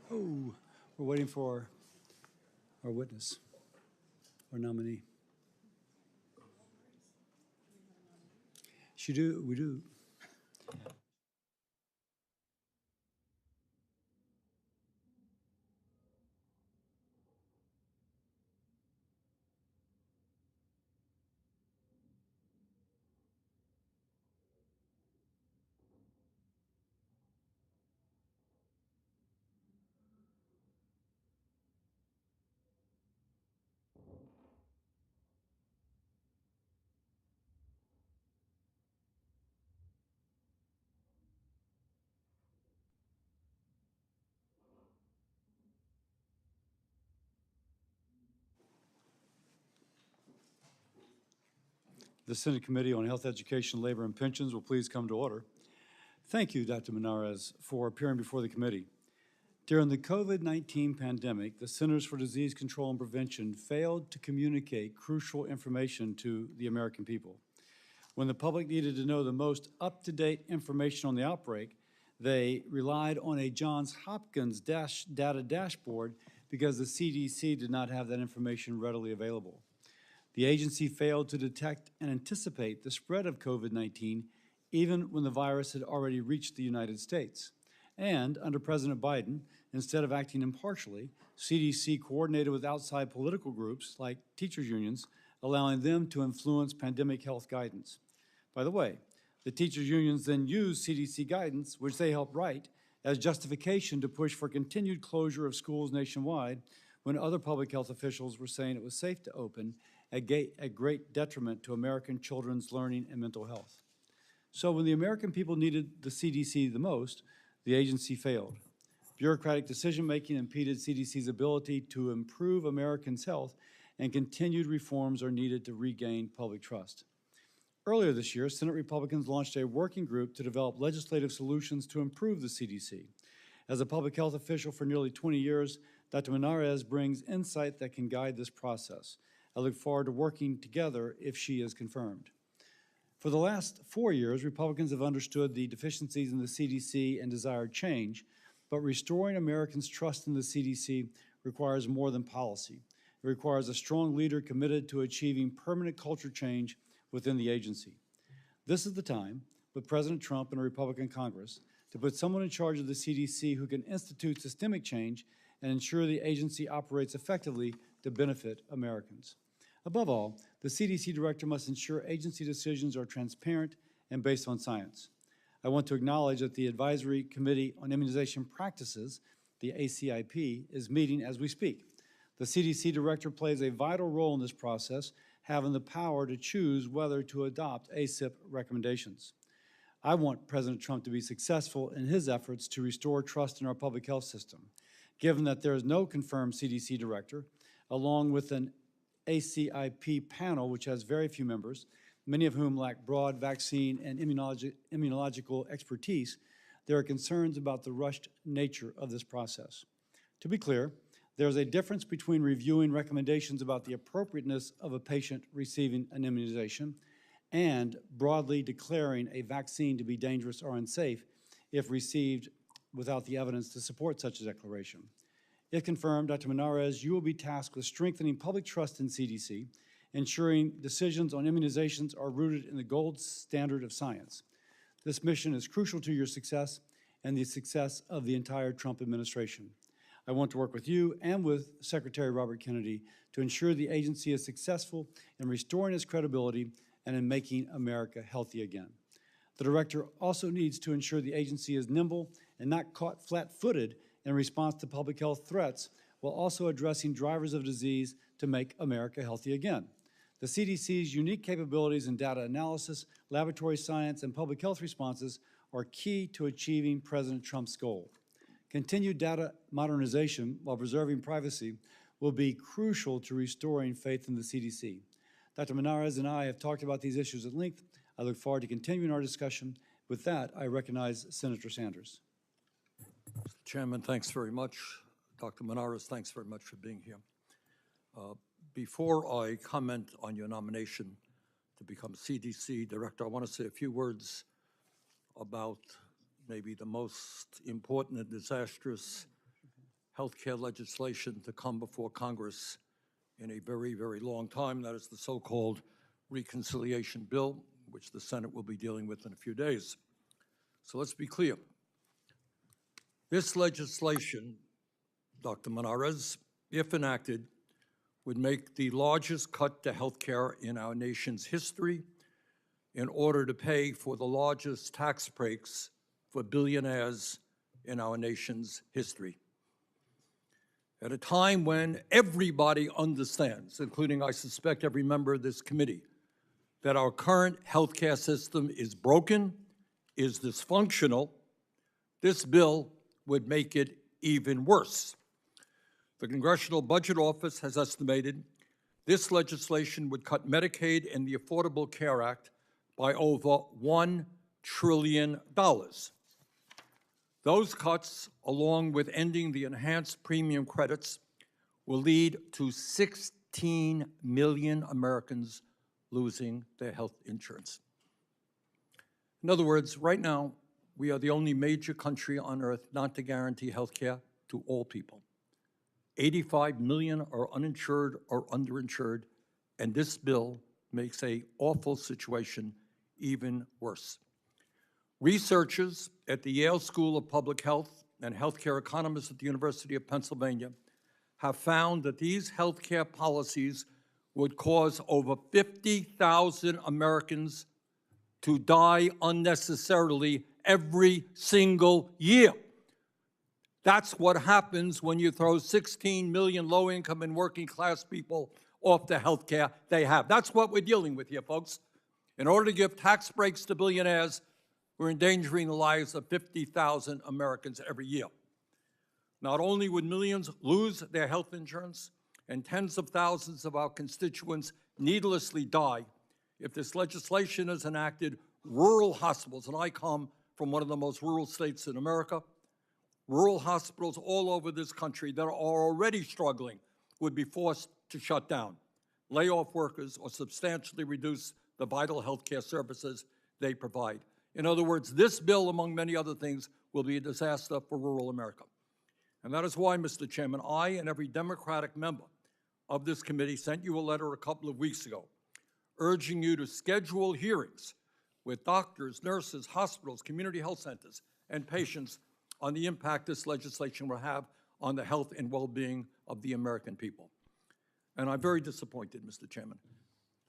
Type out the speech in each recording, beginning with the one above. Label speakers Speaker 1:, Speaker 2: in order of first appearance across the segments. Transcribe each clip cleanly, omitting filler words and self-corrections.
Speaker 1: Oh, we're waiting for our witness, our nominee. We do. The Senate Committee on Health, Education, Labor, and Pensions will please come to order. Thank you, Dr. Monarez, for appearing before the committee. During the COVID-19 pandemic, the Centers for Disease Control and Prevention failed to communicate crucial information to the American people. When the public needed to know the most up-to-date information on the outbreak, they relied on a Johns Hopkins data dashboard because the CDC did not have that information readily available. The agency failed to detect and anticipate the spread of COVID-19 even when the virus had already reached the United States. And under President Biden, instead of acting impartially, CDC coordinated with outside political groups like teachers' unions, allowing them to influence pandemic health guidance. By the way, the teachers' unions then used CDC guidance, which they helped write, as justification to push for continued closure of schools nationwide when other public health officials were saying it was safe to open at great detriment to American children's learning and mental health. So when the American people needed the CDC the most, the agency failed. Bureaucratic decision-making impeded CDC's ability to improve Americans' health, and continued reforms are needed to regain public trust. Earlier this year, Senate Republicans launched a working group to develop legislative solutions to improve the CDC. As a public health official for nearly 20 years, Dr. Monarez brings insight that can guide this process. I look forward to working together if she is confirmed. For the last 4 years, Republicans have understood the deficiencies in the CDC and desired change, but restoring Americans' trust in the CDC requires more than policy. It requires a strong leader committed to achieving permanent culture change within the agency. This is the time, with President Trump and a Republican Congress, to put someone in charge of the CDC who can institute systemic change and ensure the agency operates effectively to benefit Americans. Above all, the CDC director must ensure agency decisions are transparent and based on science. I want to acknowledge that the Advisory Committee on Immunization Practices, the ACIP, is meeting as we speak. The CDC director plays a vital role in this process, having the power to choose whether to adopt ACIP recommendations. I want President Trump to be successful in his efforts to restore trust in our public health system. Given that there is no confirmed CDC director, along with an ACIP panel, which has very few members, many of whom lack broad vaccine and immunological expertise, there are concerns about the rushed nature of this process. To be clear, there is a difference between reviewing recommendations about the appropriateness of a patient receiving an immunization and broadly declaring a vaccine to be dangerous or unsafe if received without the evidence to support such a declaration. If confirmed, Dr. Monarez, you will be tasked with strengthening public trust in CDC, ensuring decisions on immunizations are rooted in the gold standard of science. This mission is crucial to your success and the success of the entire Trump administration. I want to work with you and with Secretary Robert Kennedy to ensure the agency is successful in restoring its credibility and in making America healthy again. The director also needs to ensure the agency is nimble and not caught flat-footed in response to public health threats, while also addressing drivers of disease to make America healthy again. The CDC's unique capabilities in data analysis, laboratory science, and public health responses are key to achieving President Trump's goal. Continued data modernization while preserving privacy will be crucial to restoring faith in the CDC. Dr. Monarez and I have talked about these issues at length. I look forward to continuing our discussion. With that, I recognize Senator Sanders.
Speaker 2: Mr. Chairman, thanks very much. Dr. Monarez, thanks very much for being here. Before I comment on your nomination to become CDC director, I want to say a few words about maybe the most important and disastrous healthcare legislation to come before Congress in a very, very long time. That is the so-called reconciliation bill, which the Senate will be dealing with in a few days. So let's be clear. This legislation, Dr. Monarez, if enacted, would make the largest cut to health care in our nation's history in order to pay for the largest tax breaks for billionaires in our nation's history. At a time when everybody understands, including, I suspect, every member of this committee, that our current healthcare system is broken, is dysfunctional, this bill would make it even worse. The Congressional Budget Office has estimated this legislation would cut Medicaid and the Affordable Care Act by over $1 trillion. Those cuts, along with ending the enhanced premium credits, will lead to 16 million Americans losing their health insurance. In other words, right now, we are the only major country on earth not to guarantee health care to all people. 85 million are uninsured or underinsured, and this bill makes an awful situation even worse. Researchers at the Yale School of Public Health and healthcare economists at the University of Pennsylvania have found that these healthcare policies would cause over 50,000 Americans to die unnecessarily every single year. That's what happens when you throw 16 million low-income and working-class people off the health care they have. That's what we're dealing with here, folks. In order to give tax breaks to billionaires, we're endangering the lives of 50,000 Americans every year. Not only would millions lose their health insurance, and tens of thousands of our constituents needlessly die, if this legislation is enacted, rural hospitals, and I come from one of the most rural states in America, rural hospitals all over this country that are already struggling would be forced to shut down, lay off workers, or substantially reduce the vital health care services they provide. In other words, this bill, among many other things, will be a disaster for rural America. And that is why, Mr. Chairman, I and every Democratic member of this committee sent you a letter a couple of weeks ago urging you to schedule hearings with doctors, nurses, hospitals, community health centers, and patients on the impact this legislation will have on the health and well-being of the American people. And I'm very disappointed, Mr. Chairman,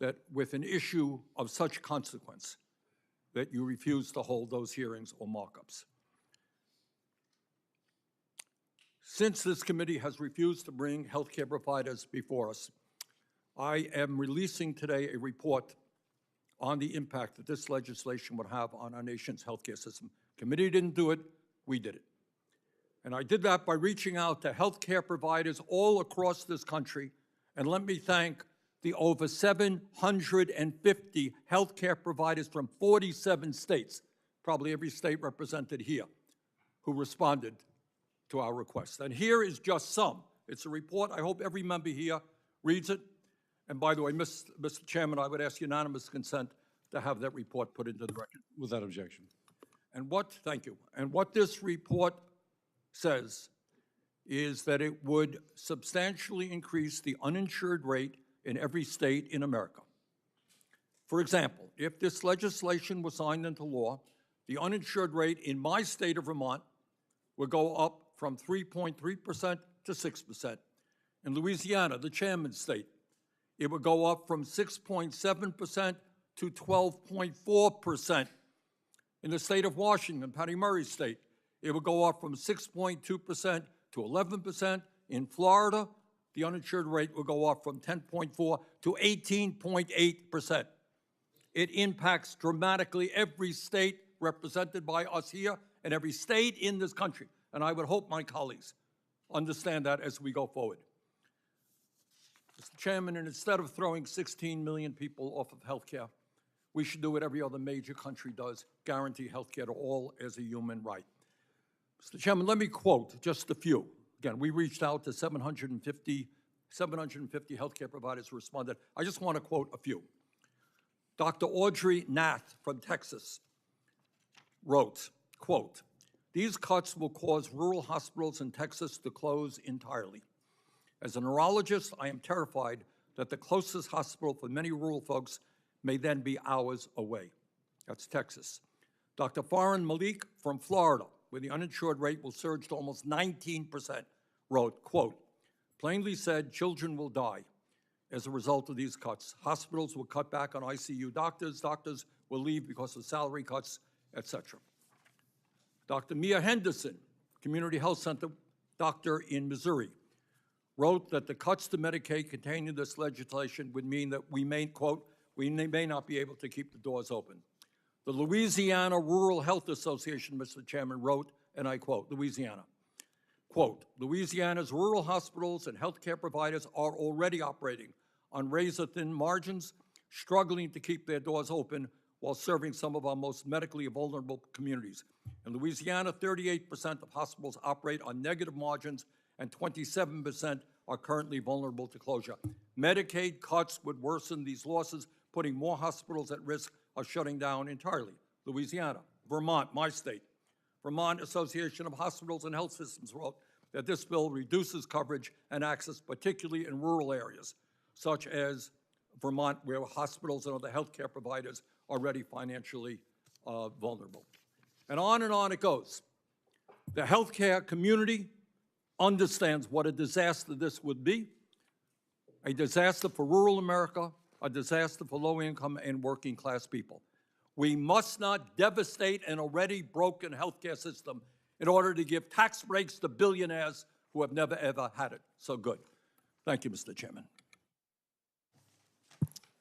Speaker 2: that with an issue of such consequence, that you refuse to hold those hearings or markups. Since this committee has refused to bring healthcare providers before us, I am releasing today a report on the impact that this legislation would have on our nation's healthcare system. Committee didn't do it, we did it. And I did that by reaching out to healthcare providers all across this country, and let me thank the over 750 healthcare providers from 47 states, probably every state represented here, who responded to our request. And here is just some. It's a report. I hope every member here reads it. And by the way, Mr. Chairman, I would ask unanimous consent to have that report put into the record.
Speaker 1: Without objection.
Speaker 2: And thank you. And what this report says is that it would substantially increase the uninsured rate in every state in America. For example, if this legislation was signed into law, the uninsured rate in my state of Vermont would go up from 3.3% to 6%. In Louisiana, the chairman's state, it would go up from 6.7% to 12.4%. In the state of Washington, Patty Murray's state, it would go up from 6.2% to 11%. In Florida, the uninsured rate will go up from 10.4 to 18.8%. It impacts dramatically every state represented by us here and every state in this country. And I would hope my colleagues understand that as we go forward. Mr. Chairman, and instead of throwing 16 million people off of health care, we should do what every other major country does, guarantee health care to all as a human right. Mr. Chairman, let me quote just a few. Again, we reached out to 750 healthcare providers who responded. I just want to quote a few. Dr. Audrey Nath from Texas wrote, quote, These cuts will cause rural hospitals in Texas to close entirely. As a neurologist, I am terrified that the closest hospital for many rural folks may then be hours away. That's Texas. Dr. Farhan Malik from Florida, where the uninsured rate will surge to almost 19%, wrote, quote, plainly said, children will die as a result of these cuts. Hospitals will cut back on ICU doctors. Doctors will leave because of salary cuts, etc. Dr. Mia Henderson, Community Health Center doctor in Missouri, wrote that the cuts to Medicaid contained in this legislation would mean that we may, quote, we may not be able to keep the doors open. The Louisiana Rural Health Association, Mr. Chairman, wrote, and I quote, Louisiana, quote, Louisiana's rural hospitals and healthcare providers are already operating on razor-thin margins, struggling to keep their doors open while serving some of our most medically vulnerable communities. In Louisiana, 38% of hospitals operate on negative margins and 27% are currently vulnerable to closure. Medicaid cuts would worsen these losses, putting more hospitals at risk of shutting down entirely. Louisiana, Vermont, my state. Vermont Association of Hospitals and Health Systems wrote that this bill reduces coverage and access, particularly in rural areas, such as Vermont, where hospitals and other healthcare providers are already financially vulnerable. And on it goes. The healthcare community understands what a disaster this would be, a disaster for rural America, a disaster for low-income and working-class people. We must not devastate an already broken healthcare system in order to give tax breaks to billionaires who have never, ever had it so good. Thank you, Mr. Chairman.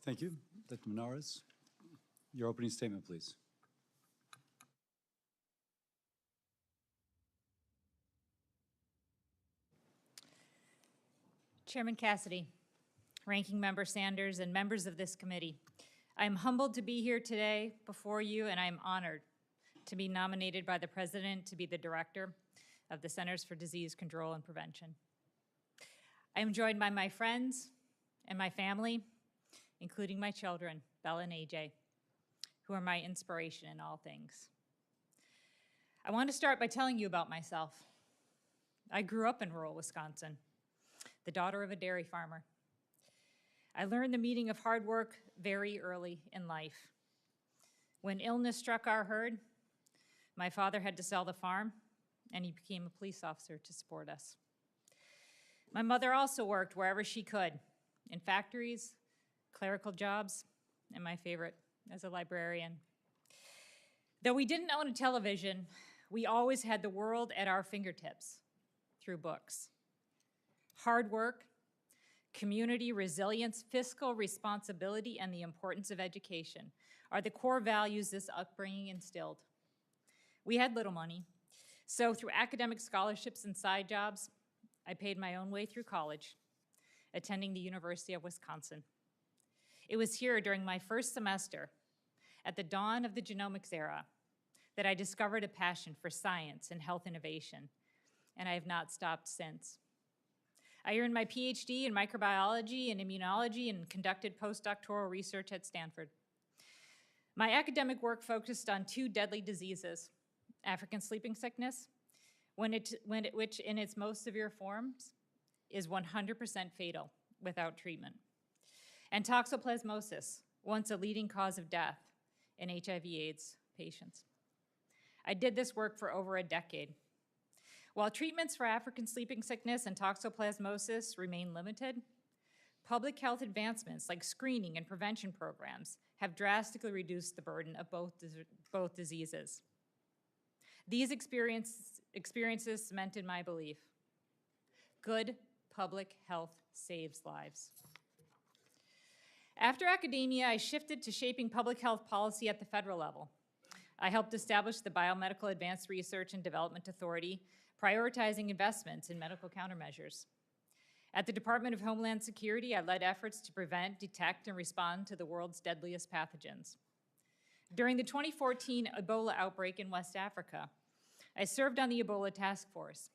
Speaker 1: Thank you. Dr. Monarez, your opening statement, please.
Speaker 3: Chairman Cassidy, Ranking Member Sanders, and members of this committee, I am humbled to be here today before you, and I am honored to be nominated by the President to be the Director of the Centers for Disease Control and Prevention. I am joined by my friends and my family, including my children, Bella and AJ, who are my inspiration in all things. I want to start by telling you about myself. I grew up in rural Wisconsin, the daughter of a dairy farmer. I learned the meaning of hard work very early in life. When illness struck our herd, my father had to sell the farm, and he became a police officer to support us. My mother also worked wherever she could, in factories, clerical jobs, and my favorite, as a librarian. Though we didn't own a television, we always had the world at our fingertips through books. Hard work, community resilience, fiscal responsibility, and the importance of education are the core values this upbringing instilled. We had little money, so through academic scholarships and side jobs, I paid my own way through college, attending the University of Wisconsin. It was here during my first semester, at the dawn of the genomics era, that I discovered a passion for science and health innovation, and I have not stopped since. I earned my PhD in microbiology and immunology and conducted postdoctoral research at Stanford. My academic work focused on two deadly diseases, African sleeping sickness, which in its most severe forms is 100% fatal without treatment, and toxoplasmosis, once a leading cause of death in HIV/AIDS patients. I did this work for over a decade. While treatments for African sleeping sickness and toxoplasmosis remain limited, public health advancements like screening and prevention programs have drastically reduced the burden of both diseases. These experiences cemented my belief: good public health saves lives. After academia, I shifted to shaping public health policy at the federal level. I helped establish the Biomedical Advanced Research and Development Authority, prioritizing investments in medical countermeasures. At the Department of Homeland Security, I led efforts to prevent, detect, and respond to the world's deadliest pathogens. During the 2014 Ebola outbreak in West Africa, I served on the Ebola Task Force.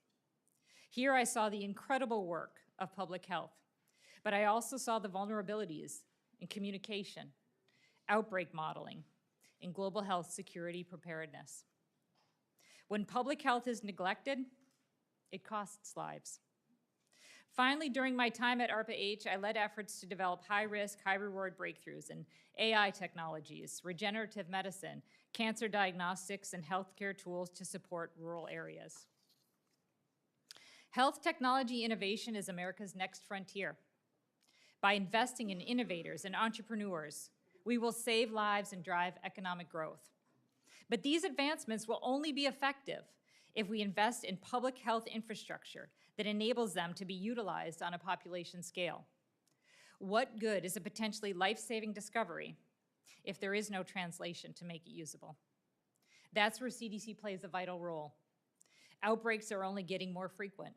Speaker 3: Here I saw the incredible work of public health, but I also saw the vulnerabilities in communication, outbreak modeling, and global health security preparedness. When public health is neglected, it costs lives. Finally, during my time at ARPA-H, I led efforts to develop high-risk, high-reward breakthroughs in AI technologies, regenerative medicine, cancer diagnostics, and healthcare tools to support rural areas. Health technology innovation is America's next frontier. By investing in innovators and entrepreneurs, we will save lives and drive economic growth. But these advancements will only be effective if we invest in public health infrastructure that enables them to be utilized on a population scale. What good is a potentially life-saving discovery if there is no translation to make it usable? That's where CDC plays a vital role. Outbreaks are only getting more frequent.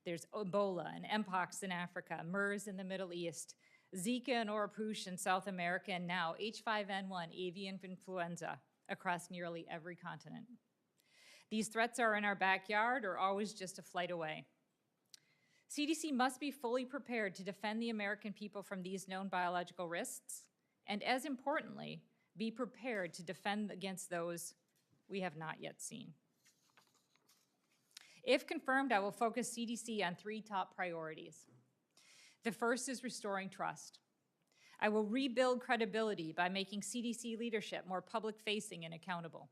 Speaker 3: There's Ebola and Mpox in Africa, MERS in the Middle East, Zika and Oropouche in South America, and now H5N1 avian influenza across nearly every continent. These threats are in our backyard or always just a flight away. CDC must be fully prepared to defend the American people from these known biological risks, and as importantly, be prepared to defend against those we have not yet seen. If confirmed, I will focus CDC on 3 top priorities. The first is restoring trust. I will rebuild credibility by making CDC leadership more public-facing and accountable.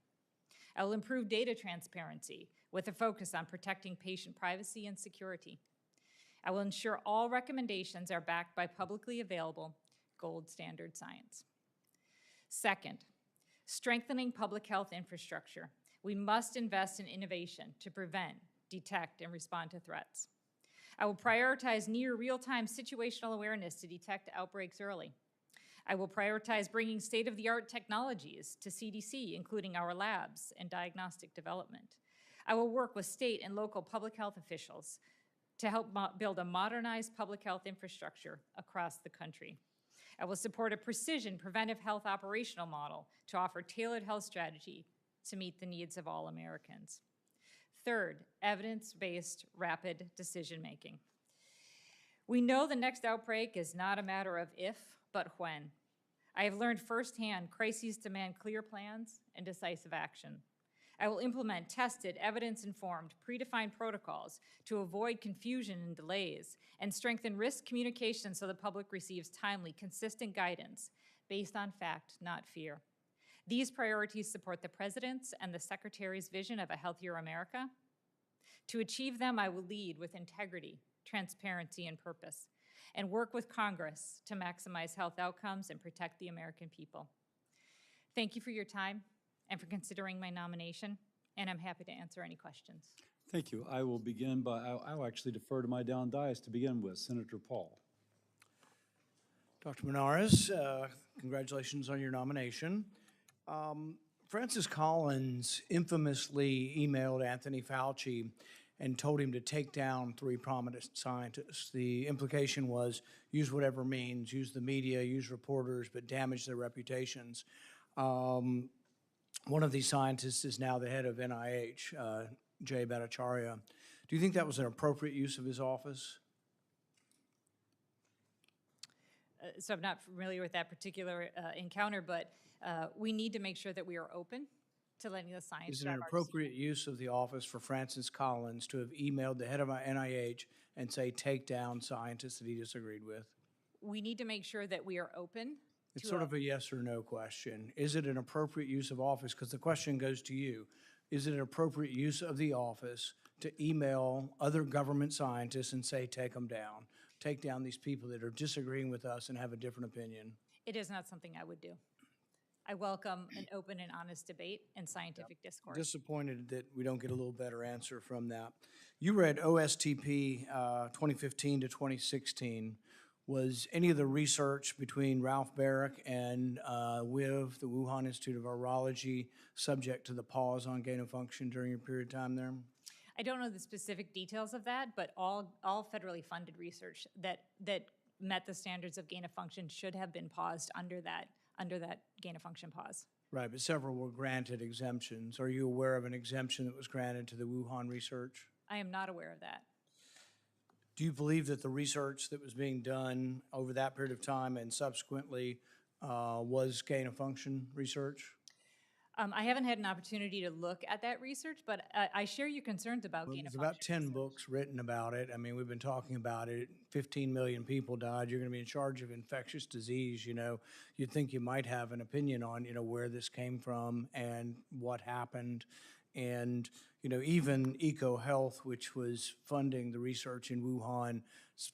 Speaker 3: I will improve data transparency with a focus on protecting patient privacy and security. I will ensure all recommendations are backed by publicly available gold standard science. Second, strengthening public health infrastructure. We must invest in innovation to prevent, detect, and respond to threats. I will prioritize near real-time situational awareness to detect outbreaks early. I will prioritize bringing state-of-the-art technologies to CDC, including our labs and diagnostic development. I will work with state and local public health officials to help build a modernized public health infrastructure across the country. I will support a precision preventive health operational model to offer tailored health strategy to meet the needs of all Americans. Third, evidence-based rapid decision-making. We know the next outbreak is not a matter of if, but when. I have learned firsthand crises demand clear plans and decisive action. I will implement tested, evidence-informed, predefined protocols to avoid confusion and delays and strengthen risk communication so the public receives timely, consistent guidance based on fact, not fear. These priorities support the President's and the Secretary's vision of a healthier America. To achieve them, I will lead with integrity, transparency, and purpose, and work with Congress to maximize health outcomes and protect the American people. Thank you for your time and for considering my nomination, and I'm happy to answer any questions.
Speaker 1: Thank you. I will begin by, I'll actually defer to my down dais to begin with, Senator Paul.
Speaker 4: Dr. Monarez, congratulations on your nomination. Francis Collins infamously emailed Anthony Fauci and told him to take down 3 prominent scientists. The implication was use whatever means, use the media, use reporters, but damage their reputations. One of these scientists is now the head of NIH, Jay Bhattacharya. Do you think that was an appropriate use of his office?
Speaker 3: So I'm not familiar with that particular encounter, but we need to make sure that we are open to letting the science.
Speaker 4: Is it an appropriate use of the office for Francis Collins to have emailed the head of NIH and say, take down scientists that he disagreed with?
Speaker 3: We need to make sure that we are open.
Speaker 4: It's sort of a yes or no question. Is it an appropriate use of office? Because the question goes to you. Is it an appropriate use of the office to email other government scientists and say, take them down? Take down these people that are disagreeing with us and have a different opinion?
Speaker 3: It is not something I would do. I welcome an open and honest debate and scientific discourse.
Speaker 4: Disappointed that we don't get a little better answer from that. You read OSTP 2015 to 2016. Was any of the research between Ralph Barrick and WIV, the Wuhan Institute of Virology, subject to the pause on gain of function during your period of time there?
Speaker 3: I don't know the specific details of that, but all federally funded research that met the standards of gain of function should have been paused under that gain of function pause.
Speaker 4: Right, but several were granted exemptions. Are you aware of an exemption that was granted to the Wuhan research?
Speaker 3: I am not aware of that.
Speaker 4: Do you believe that the research that was being done over that period of time and subsequently was gain of function research?
Speaker 3: I haven't had an opportunity to look at that research, but I share your concerns about
Speaker 4: Well,
Speaker 3: gain of
Speaker 4: there's about
Speaker 3: function
Speaker 4: 10
Speaker 3: research.
Speaker 4: books written about it. I mean, we've been talking about it. 15 million people died. You're going to be in charge of infectious disease, You'd think you might have an opinion on, where this came from and what happened. And, even EcoHealth, which was funding the research in Wuhan,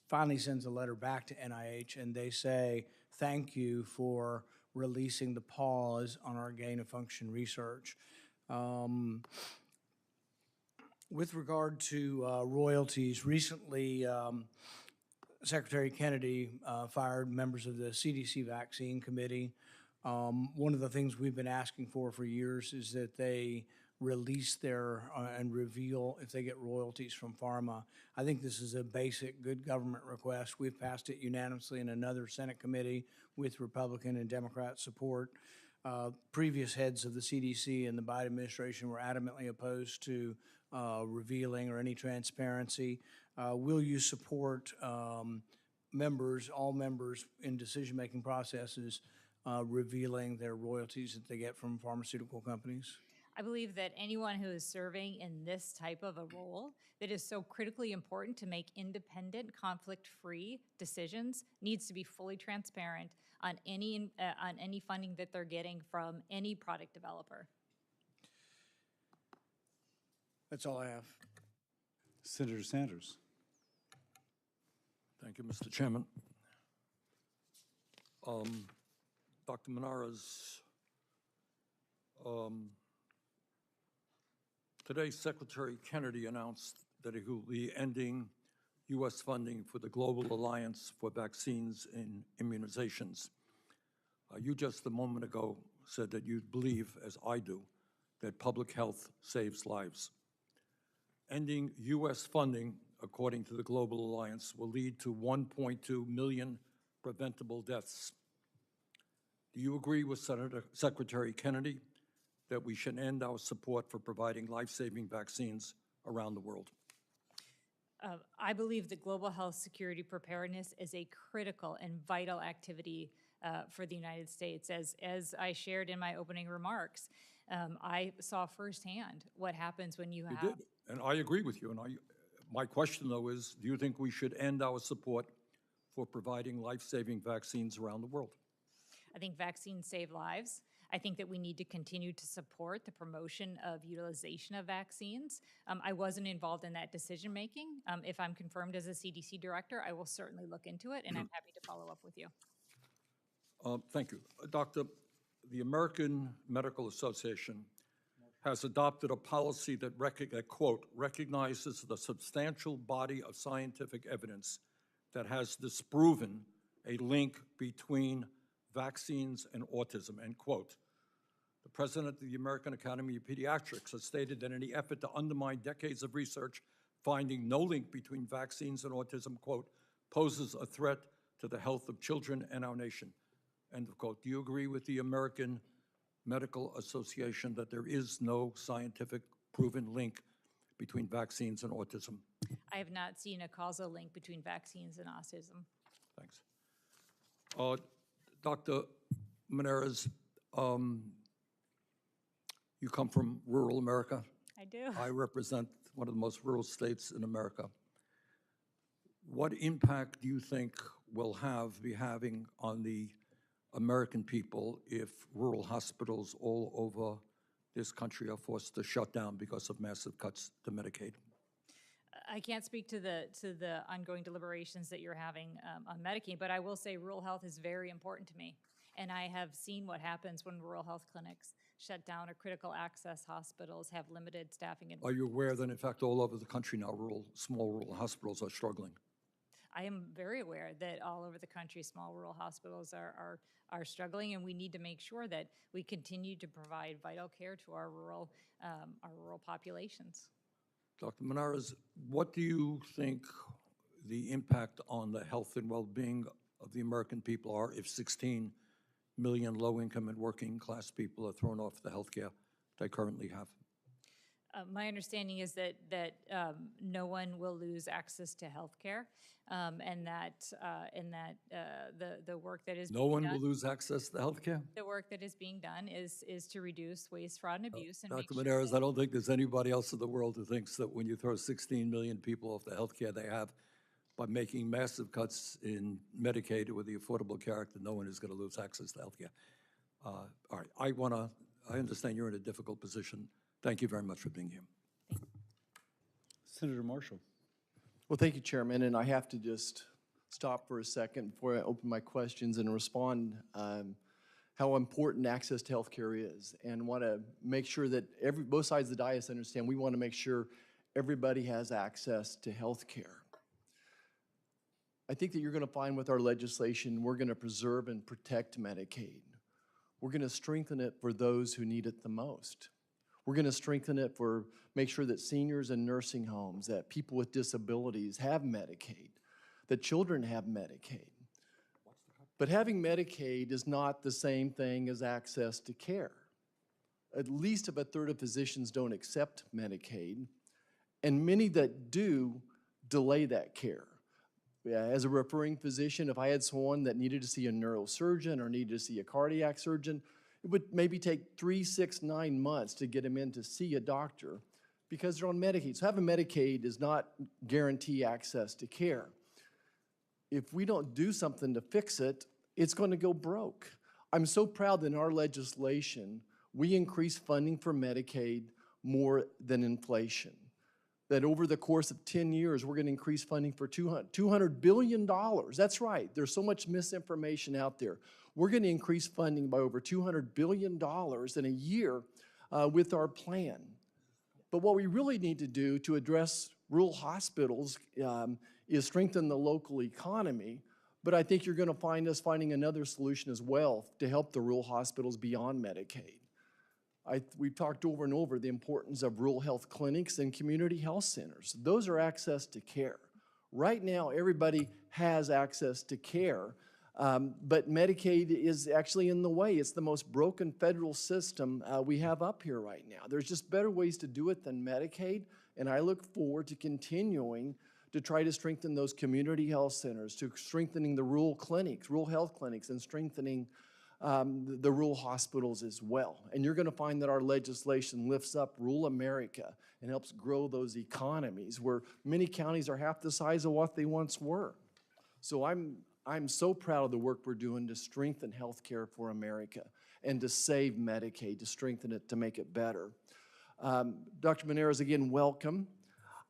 Speaker 4: finally sends a letter back to NIH, and they say, thank you for releasing the pause on our gain of function research. With regard to royalties, recently Secretary Kennedy fired members of the CDC Vaccine Committee. One of the things we've been asking for years is that they release and reveal if they get royalties from pharma. I think this is a basic good government request. We've passed it unanimously in another Senate committee with Republican and Democrat support. Previous heads of the CDC and the Biden administration were adamantly opposed to revealing or any transparency. Will you support all members in decision-making processes revealing their royalties that they get from pharmaceutical companies?
Speaker 3: I believe that anyone who is serving in this type of a role that is so critically important to make independent, conflict-free decisions needs to be fully transparent on any funding that they're getting from any product developer.
Speaker 4: That's all I have.
Speaker 1: Senator Sanders.
Speaker 2: Thank you, Mr. Chairman. Dr. Monarez, today Secretary Kennedy announced that he will be ending U.S. funding for the Global Alliance for Vaccines and Immunizations. You just a moment ago said that you believe, as I do, that public health saves lives. Ending U.S. funding, according to the Global Alliance, will lead to 1.2 million preventable deaths. Do you agree with Secretary Kennedy that we should end our support for providing life-saving vaccines around the world?
Speaker 3: I believe that global health security preparedness is a critical and vital activity for the United States. As I shared in my opening remarks, I saw firsthand what happens when you have...
Speaker 2: You did, and I agree with you. And my question, though, is do you think we should end our support for providing life-saving vaccines around the world?
Speaker 3: I think vaccines save lives. I think that we need to continue to support the promotion of utilization of vaccines. I wasn't involved in that decision-making. If I'm confirmed as a CDC director, I will certainly look into it, and I'm happy to follow up with you.
Speaker 2: Thank you. Doctor, the American Medical Association has adopted a policy that, quote, recognizes the substantial body of scientific evidence that has disproven a link between vaccines and autism, end quote. The president of the American Academy of Pediatrics has stated that any effort to undermine decades of research finding no link between vaccines and autism, quote, poses a threat to the health of children and our nation, end of quote. Do you agree with the American Medical Association that there is no scientific proven link between vaccines and autism?
Speaker 3: I have not seen a causal link between vaccines and autism.
Speaker 2: Thanks. Dr. Monarez, you come from rural America.
Speaker 3: I do.
Speaker 2: I represent one of the most rural states in America. What impact do you think will be having on the American people if rural hospitals all over this country are forced to shut down because of massive cuts to Medicaid?
Speaker 3: I can't speak to the ongoing deliberations that you're having on Medicaid, but I will say rural health is very important to me. And I have seen what happens when rural health clinics shut down or critical access hospitals have limited staffing.
Speaker 2: Are you aware that, in fact, all over the country now, small rural hospitals are struggling?
Speaker 3: I am very aware that all over the country, small rural hospitals are struggling, and we need to make sure that we continue to provide vital care to our rural populations.
Speaker 2: Dr. Monarez, what do you think the impact on the health and well-being of the American people are if 16 million low-income and working-class people are thrown off the health care they currently have?
Speaker 3: My understanding is that no one will lose access to health care, and that the work that is
Speaker 2: No
Speaker 3: being
Speaker 2: one
Speaker 3: done,
Speaker 2: will lose access to health care?
Speaker 3: the work that is being done is to reduce waste, fraud, and abuse, and make
Speaker 2: Dr.
Speaker 3: sure
Speaker 2: Monarez, I don't think there's anybody else in the world who thinks that when you throw 16 million people off the health care they have by making massive cuts in Medicaid with the Affordable Care Act, that no one is going to lose access to health care. All right, I understand you're in a difficult position. Thank you very much for being here.
Speaker 1: Senator Marshall.
Speaker 5: Well, thank you, Chairman, and I have to just stop for a second before I open my questions and respond how important access to health care is, and want to make sure that both sides of the dais understand we want to make sure everybody has access to health care. I think that you're going to find with our legislation, we're going to preserve and protect Medicaid. We're going to strengthen it for those who need it the most. We're going to strengthen it for, make sure that seniors in nursing homes, that people with disabilities have Medicaid, that children have Medicaid. But having Medicaid is not the same thing as access to care. At least a third of physicians don't accept Medicaid, and many that do delay that care. As a referring physician, if I had someone that needed to see a neurosurgeon or needed to see a cardiac surgeon, it would maybe take 3, 6, 9 months to get them in to see a doctor because they're on Medicaid. So having Medicaid does not guarantee access to care. If we don't do something to fix it, it's going to go broke. I'm so proud that in our legislation, we increase funding for Medicaid more than inflation. That over the course of 10 years, we're going to increase funding for $200 billion. That's right. There's so much misinformation out there. We're going to increase funding by over $200 billion in a year with our plan. But what we really need to do to address rural hospitals is strengthen the local economy. But I think you're going to find us finding another solution as well to help the rural hospitals beyond Medicaid. We've talked over and over the importance of rural health clinics and community health centers. Those are access to care. Right now, everybody has access to care, but Medicaid is actually in the way. It's the most broken federal system we have up here right now. There's just better ways to do it than Medicaid, and I look forward to continuing to try to strengthen those community health centers, to strengthening the rural clinics, rural health clinics, and strengthening the rural hospitals as well. And you're going to find that our legislation lifts up rural America and helps grow those economies where many counties are half the size of what they once were. So I'm so proud of the work we're doing to strengthen health care for America and to save Medicaid, to strengthen it, to make it better. Dr. Monarez, again, welcome.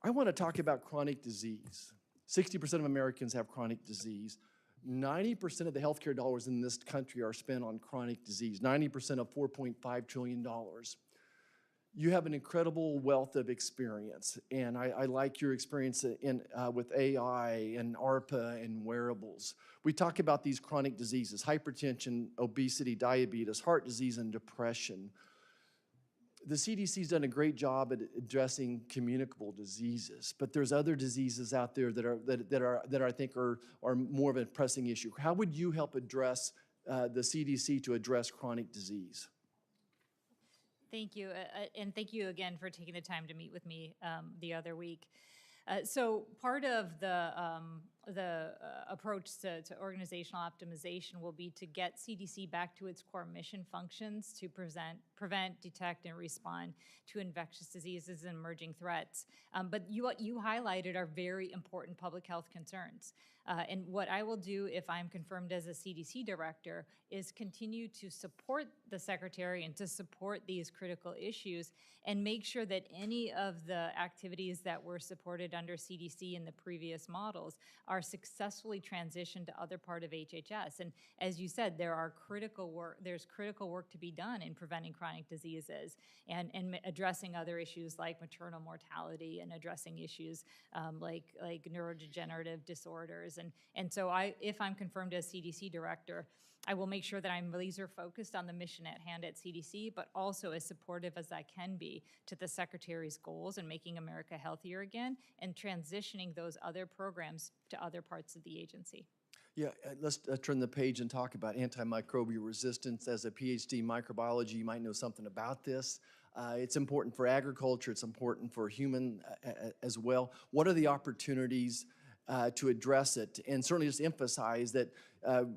Speaker 5: I want to talk about chronic disease. 60% of Americans have chronic disease. 90% of the healthcare dollars in this country are spent on chronic disease, 90% of $4.5 trillion. You have an incredible wealth of experience, and I like your experience with AI and ARPA and wearables. We talk about these chronic diseases, hypertension, obesity, diabetes, heart disease, and depression. The CDC's done a great job at addressing communicable diseases, but there's other diseases out there that I think are more of a pressing issue. How would you help address the CDC to address chronic disease?
Speaker 3: Thank you, and thank you again for taking the time to meet with me the other week. So part of the approach to organizational optimization will be to get CDC back to its core mission functions to prevent, detect, and respond to infectious diseases and emerging threats. But what you highlighted are very important public health concerns. And what I will do if I'm confirmed as a CDC director is continue to support the secretary and to support these critical issues and make sure that any of the activities that were supported under CDC in the previous models are successfully transitioned to other part of HHS. And as you said, there's critical work to be done in preventing chronic diseases and addressing other issues like maternal mortality and addressing issues like neurodegenerative disorders. And so if I'm confirmed as CDC director, I will make sure that I'm laser focused on the mission at hand at CDC, but also as supportive as I can be to the Secretary's goals in making America healthier again and transitioning those other programs to other parts of the agency.
Speaker 5: Yeah, let's turn the page and talk about antimicrobial resistance. As a PhD in microbiology, you might know something about this. It's important for agriculture. It's important for human as well. What are the opportunities to address it? And certainly just emphasize that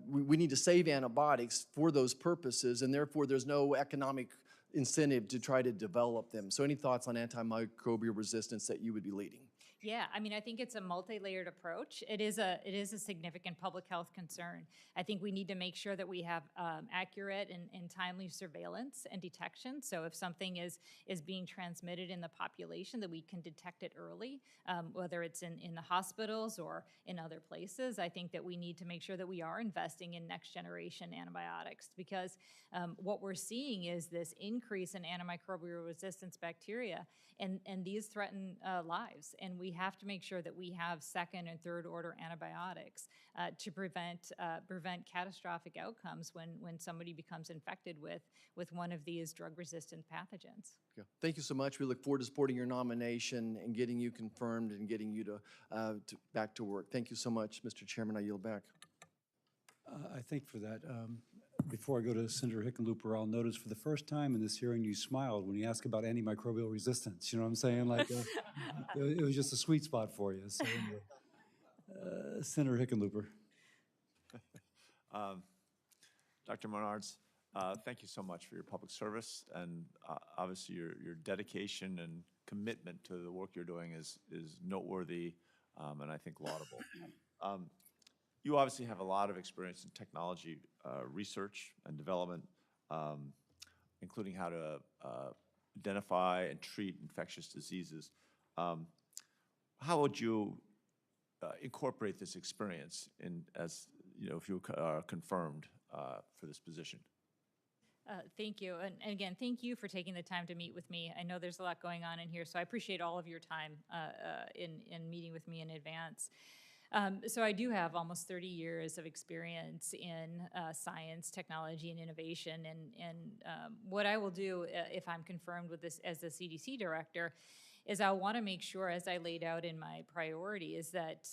Speaker 5: we need to save antibiotics for those purposes, and therefore there's no economic incentive to try to develop them. So any thoughts on antimicrobial resistance that you would be leading?
Speaker 3: Yeah, I mean, I think it's a multi-layered approach. It is a significant public health concern. I think we need to make sure that we have accurate and timely surveillance and detection. So if something is being transmitted in the population, that we can detect it early, whether it's in the hospitals or in other places. I think that we need to make sure that we are investing in next generation antibiotics, because what we're seeing is this increase in antimicrobial resistance bacteria, and these threaten lives. And we have to make sure that we have second and third order antibiotics to prevent catastrophic outcomes when somebody becomes infected with one of these drug-resistant pathogens.
Speaker 5: Yeah. Thank you so much. We look forward to supporting your nomination and getting you confirmed and getting you to back to work. Thank you so much, Mr. Chairman. I yield back.
Speaker 1: I think for that, before I go to Senator Hickenlooper, I'll notice for the first time in this hearing you smiled when you asked about antimicrobial resistance. You know what I'm saying? Like, it was just a sweet spot for you. So, Senator Hickenlooper.
Speaker 6: Dr. Monarez, thank you so much for your public service, and obviously your dedication and commitment to the work you're doing is noteworthy and I think laudable. You obviously have a lot of experience in technology research and development, including how to identify and treat infectious diseases. How would you incorporate this experience as if you are confirmed for this position?
Speaker 3: Thank you. And again, thank you for taking the time to meet with me. I know there's a lot going on in here, so I appreciate all of your time in meeting with me in advance. So I do have almost 30 years of experience in science, technology, and innovation. And what I will do if I'm confirmed with this as the CDC director is I'll want to make sure, as I laid out in my priority, is that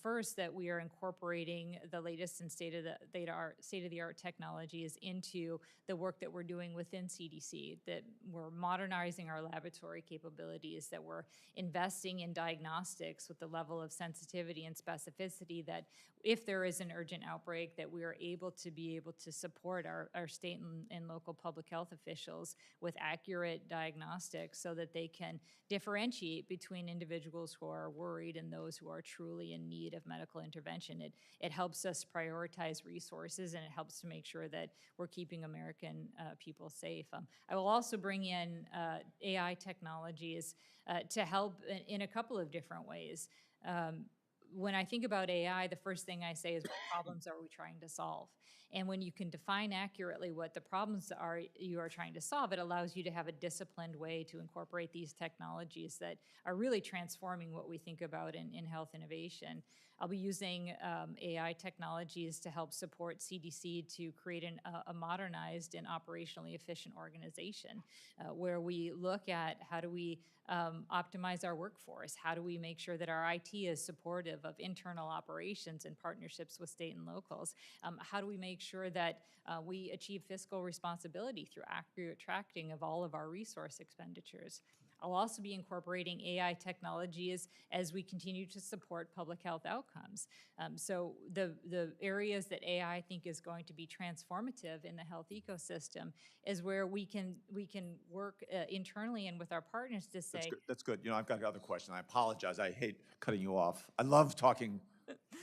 Speaker 3: first, that we are incorporating the latest and state-of-the-art technologies into the work that we're doing within CDC, that we're modernizing our laboratory capabilities, that we're investing in diagnostics with the level of sensitivity and specificity that if there is an urgent outbreak, that we are able to support our state and local public health officials with accurate diagnostics so that they can differentiate between individuals who are worried and those who are truly in need of medical intervention. It helps us prioritize resources, and it helps to make sure that we're keeping American people safe. I will also bring in AI technologies to help in a couple of different ways. When I think about AI, the first thing I say is, what problems are we trying to solve? And when you can define accurately what the problems are you are trying to solve, it allows you to have a disciplined way to incorporate these technologies that are really transforming what we think about in health innovation. I'll be using AI technologies to help support CDC to create a modernized and operationally efficient organization where we look at how do we optimize our workforce, how do we make sure that our IT is supportive of internal operations and partnerships with state and locals, how do we make sure that we achieve fiscal responsibility through accurate tracking of all of our resource expenditures. I'll also be incorporating AI technologies as we continue to support public health outcomes. So the areas that AI I think is going to be transformative in the health ecosystem is where we can work internally and with our partners to say—
Speaker 6: That's good. I've got another question. I apologize. I hate cutting you off. I love talking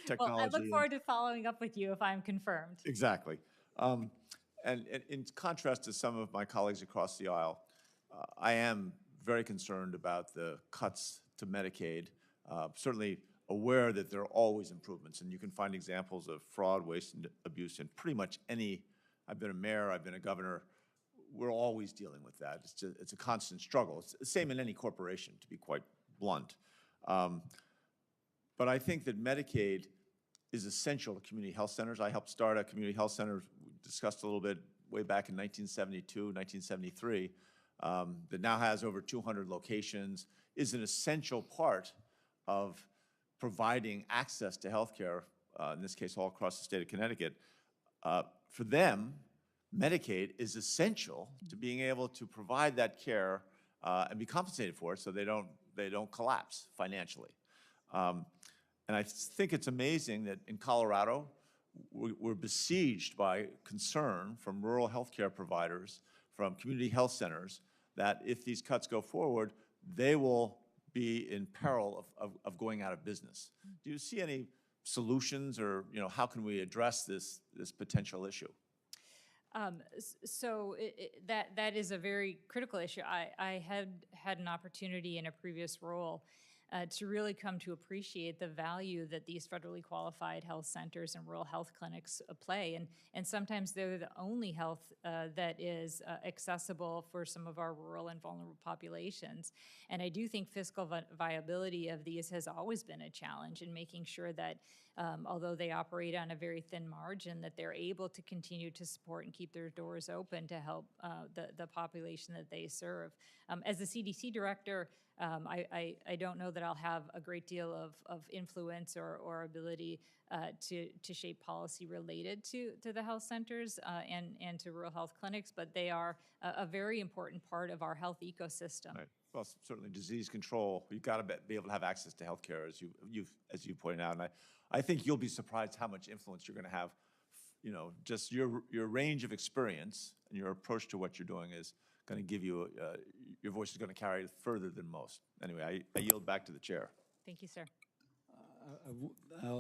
Speaker 6: technology.
Speaker 3: Well, I look forward to following up with you if I'm confirmed.
Speaker 6: Exactly. And in contrast to some of my colleagues across the aisle, I am very concerned about the cuts to Medicaid, certainly aware that there are always improvements, and you can find examples of fraud, waste, and abuse in pretty much I've been a mayor, I've been a governor, we're always dealing with that. It's a constant struggle. It's the same in any corporation, to be quite blunt. But I think that Medicaid is essential to community health centers. I helped start a community health center, we discussed a little bit, way back in 1972, 1973, that now has over 200 locations, is an essential part of providing access to health care, in this case all across the state of Connecticut. For them, Medicaid is essential to being able to provide that care and be compensated for it so they don't collapse financially. And I think it's amazing that in Colorado, we're besieged by concern from rural healthcare providers, from community health centers, that if these cuts go forward, they will be in peril of going out of business. Do you see any solutions, or how can we address this potential issue?
Speaker 3: So that is a very critical issue. I had an opportunity in a previous role to really come to appreciate the value that these federally qualified health centers and rural health clinics play. And sometimes they're the only health that is accessible for some of our rural and vulnerable populations. And I do think fiscal viability of these has always been a challenge in making sure that although they operate on a very thin margin, that they're able to continue to support and keep their doors open to help the population that they serve. As the CDC director, I don't know that I'll have a great deal of influence or ability to shape policy related to the health centers and to rural health clinics, but they are a very important part of our health ecosystem.
Speaker 6: Right. Well, certainly disease control, you've got to be able to have access to health care, as you pointed out. And I think you'll be surprised how much influence you're going to have. Just your range of experience and your approach to what you're doing is going to give you, your voice is going to carry further than most. Anyway, I yield back to the chair.
Speaker 3: Thank you, sir.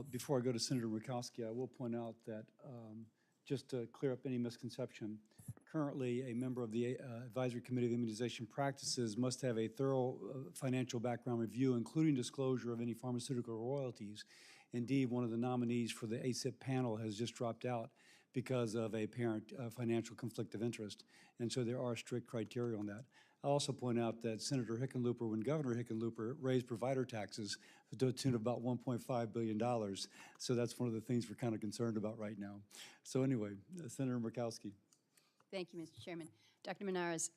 Speaker 1: Before I go to Senator Murkowski, I will point out that, just to clear up any misconception, currently a member of the Advisory Committee of Immunization Practices must have a thorough financial background review, including disclosure of any pharmaceutical royalties. Indeed, one of the nominees for the ACIP panel has just dropped out because of a apparent financial conflict of interest. And so there are strict criteria on that. I'll also point out that Senator Hickenlooper, when Governor Hickenlooper raised provider taxes to a tune of about $1.5 billion. So that's one of the things we're kind of concerned about right now. So anyway, Senator Murkowski.
Speaker 7: Thank you, Mr. Chairman. Dr. Monarez,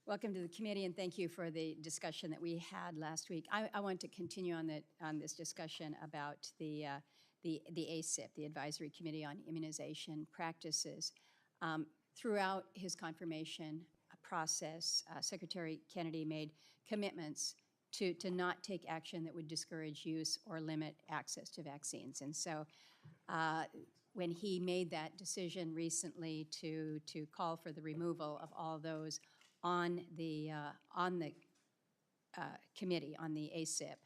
Speaker 7: welcome to the committee, and thank you for the discussion that we had last week. I want to continue on this discussion about the ACIP, the Advisory Committee on Immunization Practices. Throughout his confirmation process, Secretary Kennedy made commitments to not take action that would discourage use or limit access to vaccines. And so when he made that decision recently to call for the removal of all those on the committee, on the ACIP,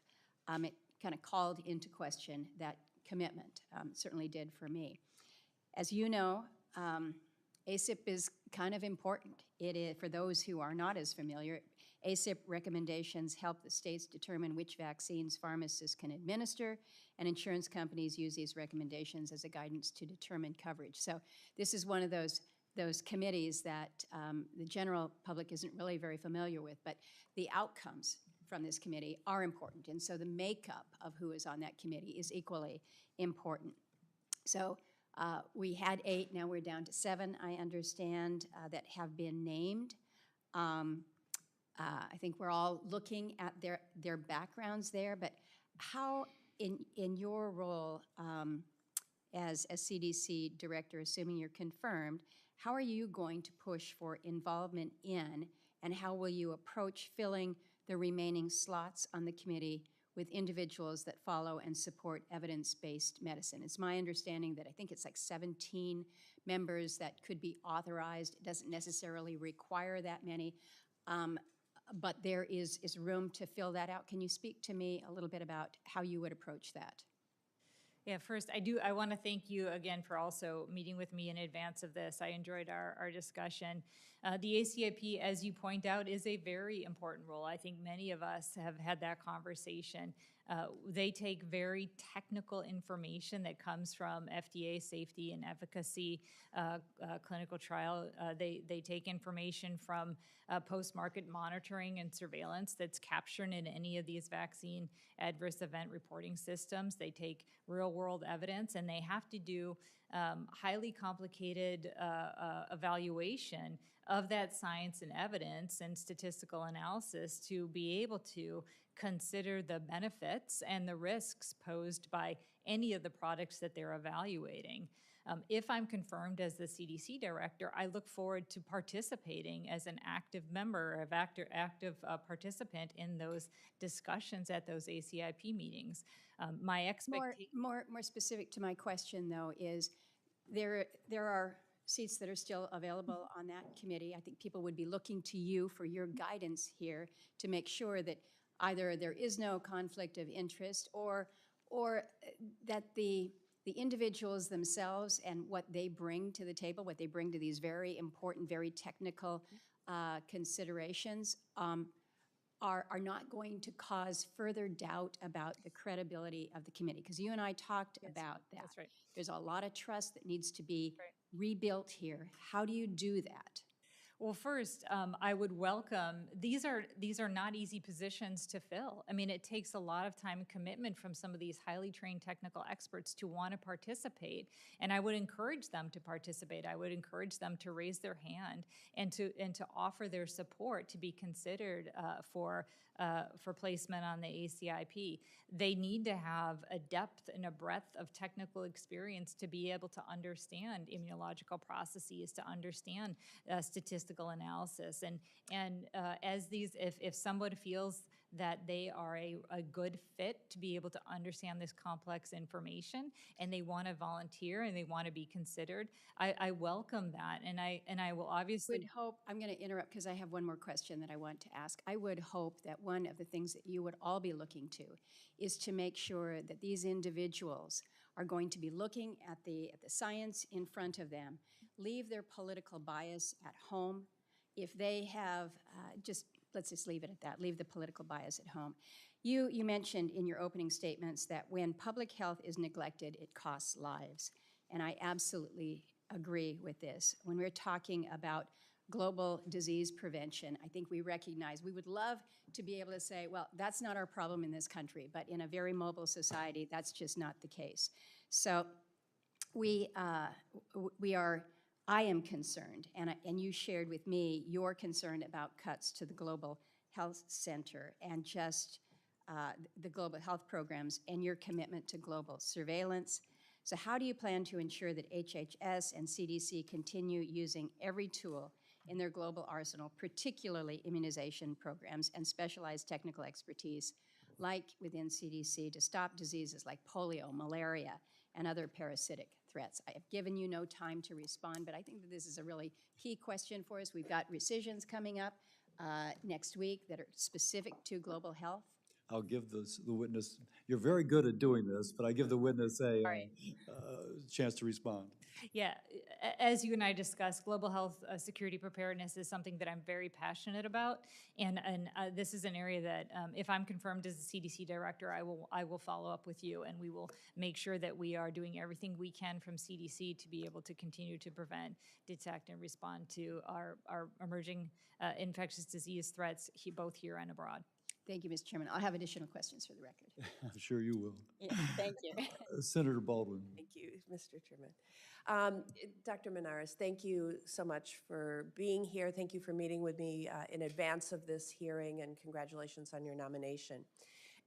Speaker 7: it kind of called into question that commitment, certainly did for me. As you know, ACIP is kind of important. It is, for those who are not as familiar, ACIP recommendations help the states determine which vaccines pharmacists can administer, and insurance companies use these recommendations as a guidance to determine coverage. So this is one of those committees that the general public isn't really very familiar with, but the outcomes from this committee are important, and so the makeup of who is on that committee is equally important. So we had 8, now we're down to 7, I understand, that have been named. I think we're all looking at their backgrounds there, but how, in your role as a CDC director, assuming you're confirmed, how are you going to push for involvement in, and how will you approach filling the remaining slots on the committee with individuals that follow and support evidence-based medicine? It's my understanding that I think it's like 17 members that could be authorized. It doesn't necessarily require that many, but there is room to fill that out. Can you speak to me a little bit about how you would approach that?
Speaker 3: Yeah, first, I want to thank you again for also meeting with me in advance of this. I enjoyed our discussion. The ACIP, as you point out, is a very important role. I think many of us have had that conversation. They take very technical information that comes from FDA safety and efficacy clinical trial. They take information from post-market monitoring and surveillance that's captured in any of these vaccine adverse event reporting systems. They take real-world evidence, and they have to do highly complicated evaluation of that science and evidence and statistical analysis to be able to consider the benefits and the risks posed by any of the products that they're evaluating. If I'm confirmed as the CDC director, I look forward to participating as an active member, of active participant in those discussions at those ACIP meetings. My expectation.
Speaker 7: More specific to my question, though, is there are seats that are still available on that committee. I think people would be looking to you for your guidance here to make sure that either there is no conflict of interest or that the individuals themselves and what they bring to the table, what they bring to these very important, very technical considerations are not going to cause further doubt about the credibility of the committee. Because you and I talked about that.
Speaker 3: That's right.
Speaker 7: There's a lot of trust that needs to be rebuilt here. How do you do that?
Speaker 3: Well, first, I would welcome, these are not easy positions to fill. I mean, it takes a lot of time and commitment from some of these highly trained technical experts to want to participate, and I would encourage them to participate. I would encourage them to raise their hand and to offer their support to be considered for placement on the ACIP. They need to have a depth and a breadth of technical experience to be able to understand immunological processes, to understand statistical analysis. And as these, if someone feels that they are a good fit to be able to understand this complex information and they want to volunteer and they want to be considered, I welcome that. And I will obviously
Speaker 7: Would hope, I'm going to interrupt because I have one more question that I want to ask. I would hope that one of the things that you would all be looking to is to make sure that these individuals are going to be looking at the science in front of them, leave their political bias at home. If they have, let's just leave it at that, leave the political bias at home. You mentioned in your opening statements that when public health is neglected, it costs lives. And I absolutely agree with this. When we're talking about global disease prevention, I think we recognize, we would love to be able to say, well, that's not our problem in this country, but in a very mobile society, that's just not the case. So I am concerned, and you shared with me your concern about cuts to the Global Health Center and just the global health programs and your commitment to global surveillance. So how do you plan to ensure that HHS and CDC continue using every tool in their global arsenal, particularly immunization programs and specialized technical expertise like within CDC to stop diseases like polio, malaria, and other parasitic threats? I have given you no time to respond, but I think that this is a really key question for us. We've got rescissions coming up next week that are specific to global health.
Speaker 1: I'll give the witness, you're very good at doing this, but I give the witness a chance to respond.
Speaker 3: Yeah, as you and I discussed, global health security preparedness is something that I'm very passionate about, and this is an area that if I'm confirmed as the CDC director, I will follow up with you, and we will make sure that we are doing everything we can from CDC to be able to continue to prevent, detect, and respond to our emerging infectious disease threats both here and abroad.
Speaker 7: Thank you, Mr. Chairman. I'll have additional questions for the record.
Speaker 1: I'm sure you will.
Speaker 7: Yeah, thank you.
Speaker 1: Senator Baldwin.
Speaker 8: Thank you, Mr. Chairman. Dr. Monarez, thank you so much for being here. Thank you for meeting with me in advance of this hearing, and congratulations on your nomination.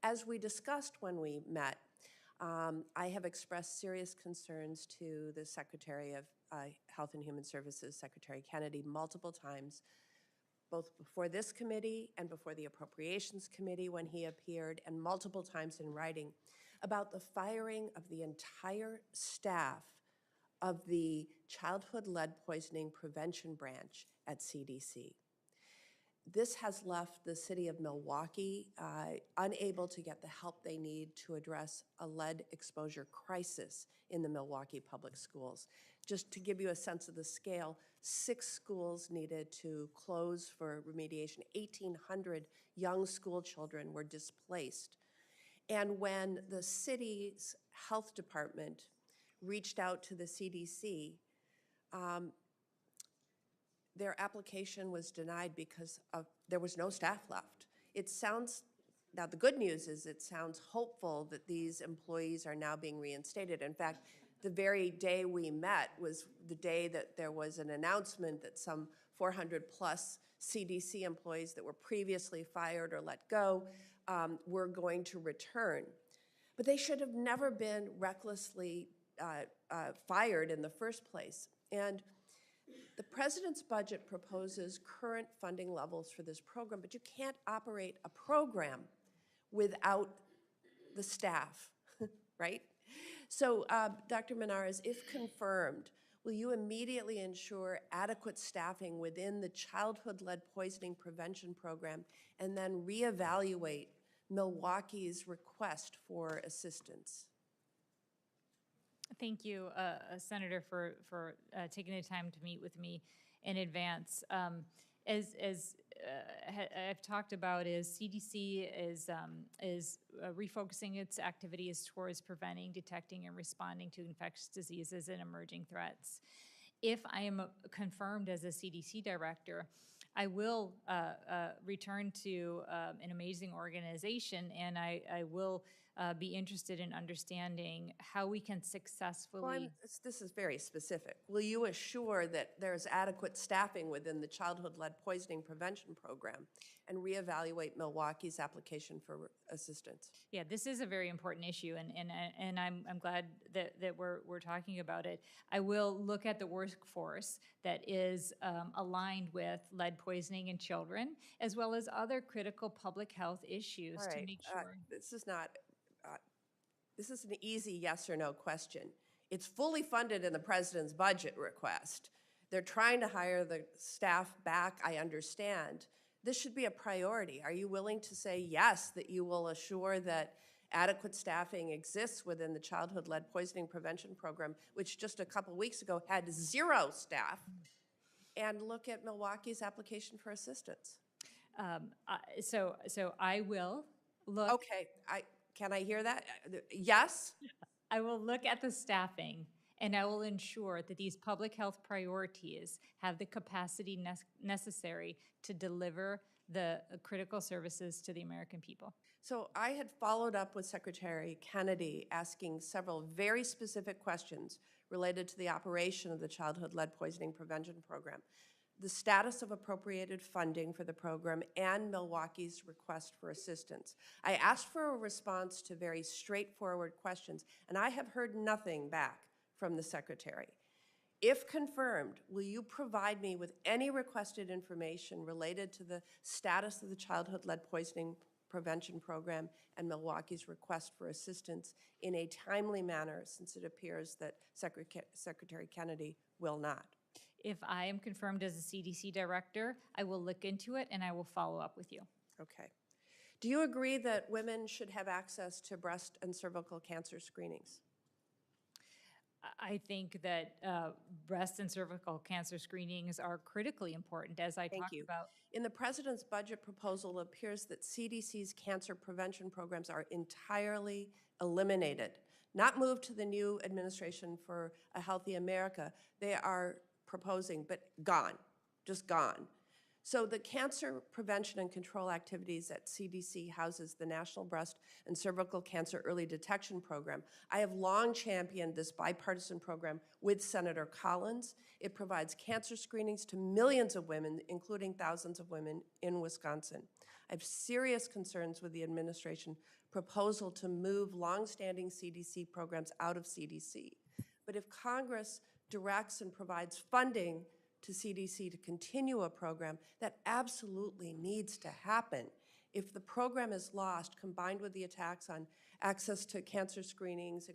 Speaker 8: As we discussed when we met, I have expressed serious concerns to the Secretary of Health and Human Services, Secretary Kennedy, multiple times, both before this committee and before the Appropriations Committee when he appeared, and multiple times in writing, about the firing of the entire staff of the Childhood Lead Poisoning Prevention Branch at CDC. This has left the city of Milwaukee unable to get the help they need to address a lead exposure crisis in the Milwaukee public schools. Just to give you a sense of the scale, 6 schools needed to close for remediation. 1,800 young school children were displaced. And when the city's health department reached out to the CDC, their application was denied because there was no staff left. It sounds, now the good news is it sounds hopeful that these employees are now being reinstated. In fact, the very day we met was the day that there was an announcement that some 400 plus CDC employees that were previously fired or let go were going to return. But they should have never been recklessly fired in the first place. And the president's budget proposes current funding levels for this program, but you can't operate a program without the staff, right? So, Dr. Monarez, if confirmed, will you immediately ensure adequate staffing within the childhood-led poisoning prevention program and then reevaluate Milwaukee's request for assistance?
Speaker 3: Thank you, Senator, for taking the time to meet with me in advance. As I've talked about, is CDC is refocusing its activities towards preventing, detecting, and responding to infectious diseases and emerging threats. If I am confirmed as a CDC director, I will return to an amazing organization, and I will be interested in understanding how we can successfully.
Speaker 8: Well, this is very specific. Will you assure that there's adequate staffing within the childhood-led poisoning prevention program and reevaluate Milwaukee's application for assistance?
Speaker 3: Yeah, this is a very important issue, and I'm glad that we're talking about it. I will look at the workforce that is aligned with lead poisoning in children, as well as other critical public health issues
Speaker 8: All
Speaker 3: to
Speaker 8: right,
Speaker 3: make sure.
Speaker 8: this is an easy yes or no question. It's fully funded in the president's budget request. They're trying to hire the staff back, I understand. This should be a priority. Are you willing to say yes, that you will assure that adequate staffing exists within the childhood-led poisoning prevention program, which just a couple weeks ago had 0 staff, and look at Milwaukee's application for assistance?
Speaker 3: So I will look.
Speaker 8: Okay, can I hear that? Yes?
Speaker 3: I will look at the staffing, and I will ensure that these public health priorities have the capacity necessary to deliver the critical services to the American people.
Speaker 8: So I had followed up with Secretary Kennedy asking several very specific questions related to the operation of the childhood-led poisoning prevention program, the status of appropriated funding for the program, and Milwaukee's request for assistance. I asked for a response to very straightforward questions, and I have heard nothing back from the Secretary. If confirmed, will you provide me with any requested information related to the status of the childhood-led poisoning prevention program and Milwaukee's request for assistance in a timely manner, since it appears that Secretary Kennedy will not?
Speaker 3: If I am confirmed as a CDC director, I will look into it and I will follow up with you.
Speaker 8: Okay. Do you agree that women should have access to breast and cervical cancer screenings?
Speaker 3: I think that breast and cervical cancer screenings are critically important, as I talked about.
Speaker 8: In the president's budget proposal, it appears that CDC's cancer prevention programs are entirely eliminated, not moved to the new administration for a Healthy America. They are proposing, but gone, just gone. So the cancer prevention and control activities at CDC houses the National Breast and Cervical Cancer Early Detection Program. I have long championed this bipartisan program with Senator Collins. It provides cancer screenings to millions of women, including thousands of women in Wisconsin. I have serious concerns with the administration proposal to move longstanding CDC programs out of CDC. But if Congress directs and provides funding to CDC to continue a program, that absolutely needs to happen. If the program is lost, combined with the attacks on access to cancer screenings,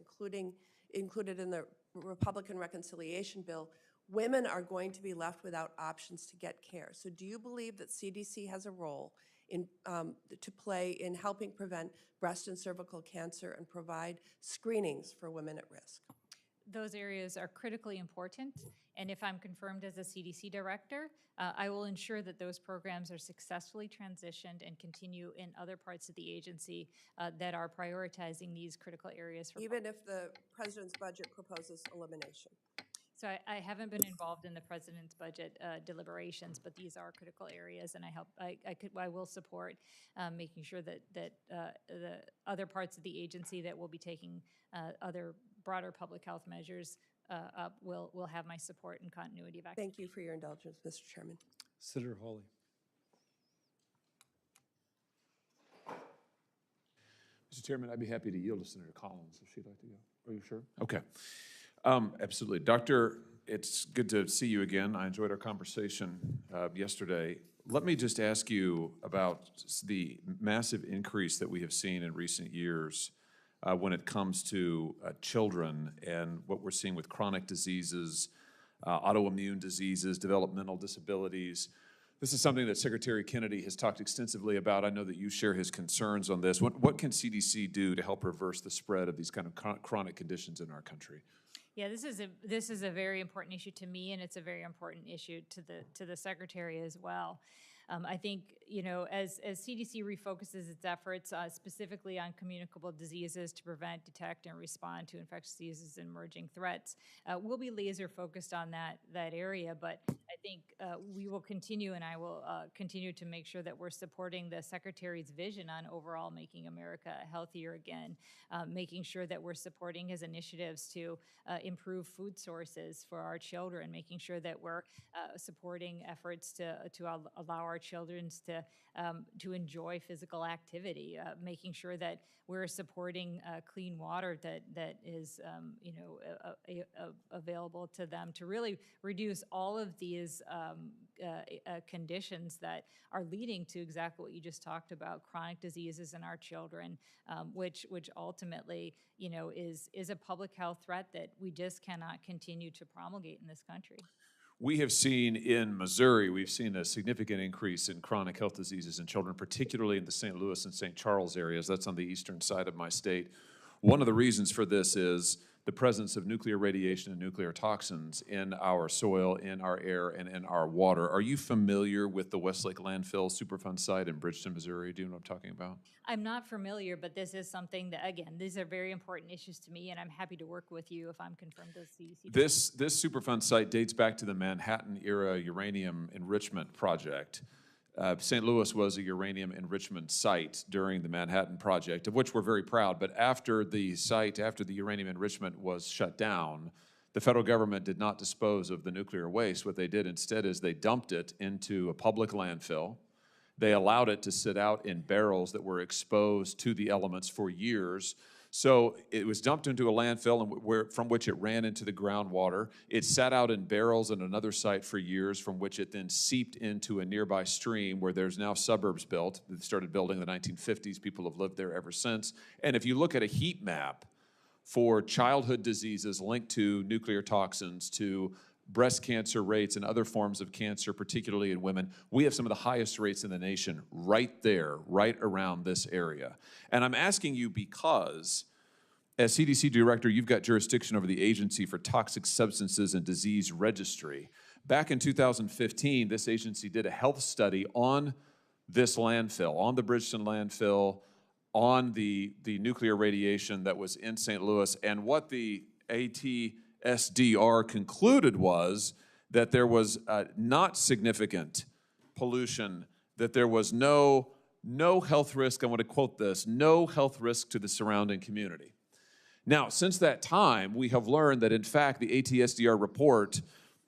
Speaker 8: included in the Republican reconciliation bill, women are going to be left without options to get care. So do you believe that CDC has a role to play in helping prevent breast and cervical cancer and provide screenings for women at risk?
Speaker 3: Those areas are critically important, and if I'm confirmed as a CDC director, I will ensure that those programs are successfully transitioned and continue in other parts of the agency that are prioritizing these critical areas.
Speaker 8: Even if the president's budget proposes elimination?
Speaker 3: So I haven't been involved in the president's budget deliberations, but these are critical areas, and I will support making sure that the other parts of the agency that will be taking other broader public health measures up will have my support and continuity of action.
Speaker 8: Thank you for your indulgence, Mr. Chairman.
Speaker 1: Senator Hawley.
Speaker 9: Mr. Chairman, I'd be happy to yield to Senator Collins if she'd like to go.
Speaker 5: Are you sure?
Speaker 9: Okay. Absolutely. Doctor, it's good to see you again. I enjoyed our conversation yesterday. Let me just ask you about the massive increase that we have seen in recent years when it comes to children and what we're seeing with chronic diseases, autoimmune diseases, developmental disabilities. This is something that Secretary Kennedy has talked extensively about. I know that you share his concerns on this. What can CDC do to help reverse the spread of these kind of chronic conditions in our country?
Speaker 3: Yeah, this is a very important issue to me, and it's a very important issue to the Secretary as well. I think, you know, as CDC refocuses its efforts specifically on communicable diseases to prevent, detect, and respond to infectious diseases and emerging threats, we'll be laser focused on that area. But I think we will continue, and I will continue to make sure that we're supporting the Secretary's vision on overall making America healthier again, making sure that we're supporting his initiatives to improve food sources for our children, making sure that we're supporting efforts to allow our children to enjoy physical activity, making sure that we're supporting clean water that is available to them, to really reduce all of these conditions that are leading to exactly what you just talked about, chronic diseases in our children, which ultimately, you know, is a public health threat that we just cannot continue to promulgate in this country.
Speaker 9: We have seen in Missouri, we've seen a significant increase in chronic health diseases in children, particularly in the St. Louis and St. Charles areas. That's on the eastern side of my state. One of the reasons for this is the presence of nuclear radiation and nuclear toxins in our soil, in our air, and in our water. Are you familiar with the Westlake Landfill Superfund site in Bridgeton, Missouri? Do you know what I'm talking about?
Speaker 3: I'm not familiar, but this is something that, again, these are very important issues to me, and I'm happy to work with you if I'm confirmed as CDC.
Speaker 9: This Superfund site dates back to the Manhattan-era uranium enrichment project. St. Louis was a uranium enrichment site during the Manhattan Project, of which we're very proud. But after the uranium enrichment was shut down, the federal government did not dispose of the nuclear waste. What they did instead is they dumped it into a public landfill. They allowed it to sit out in barrels that were exposed to the elements for years. So it was dumped into a landfill from which it ran into the groundwater. It sat out in barrels in another site for years, from which it then seeped into a nearby stream where there's now suburbs built. They started building in the 1950s. People have lived there ever since. And if you look at a heat map for childhood diseases linked to nuclear toxins, to breast cancer rates and other forms of cancer, particularly in women, we have some of the highest rates in the nation right there, right around this area. And I'm asking you because, as CDC director, you've got jurisdiction over the Agency for Toxic Substances and Disease Registry. Back in 2015, this agency did a health study on this landfill, on the Bridgeton landfill, on the nuclear radiation that was in St. Louis, and what the ATSDR concluded was that there was not significant pollution, that there was no health risk. I want to quote this: no health risk to the surrounding community. Now, since that time, we have learned that, in fact, the ATSDR report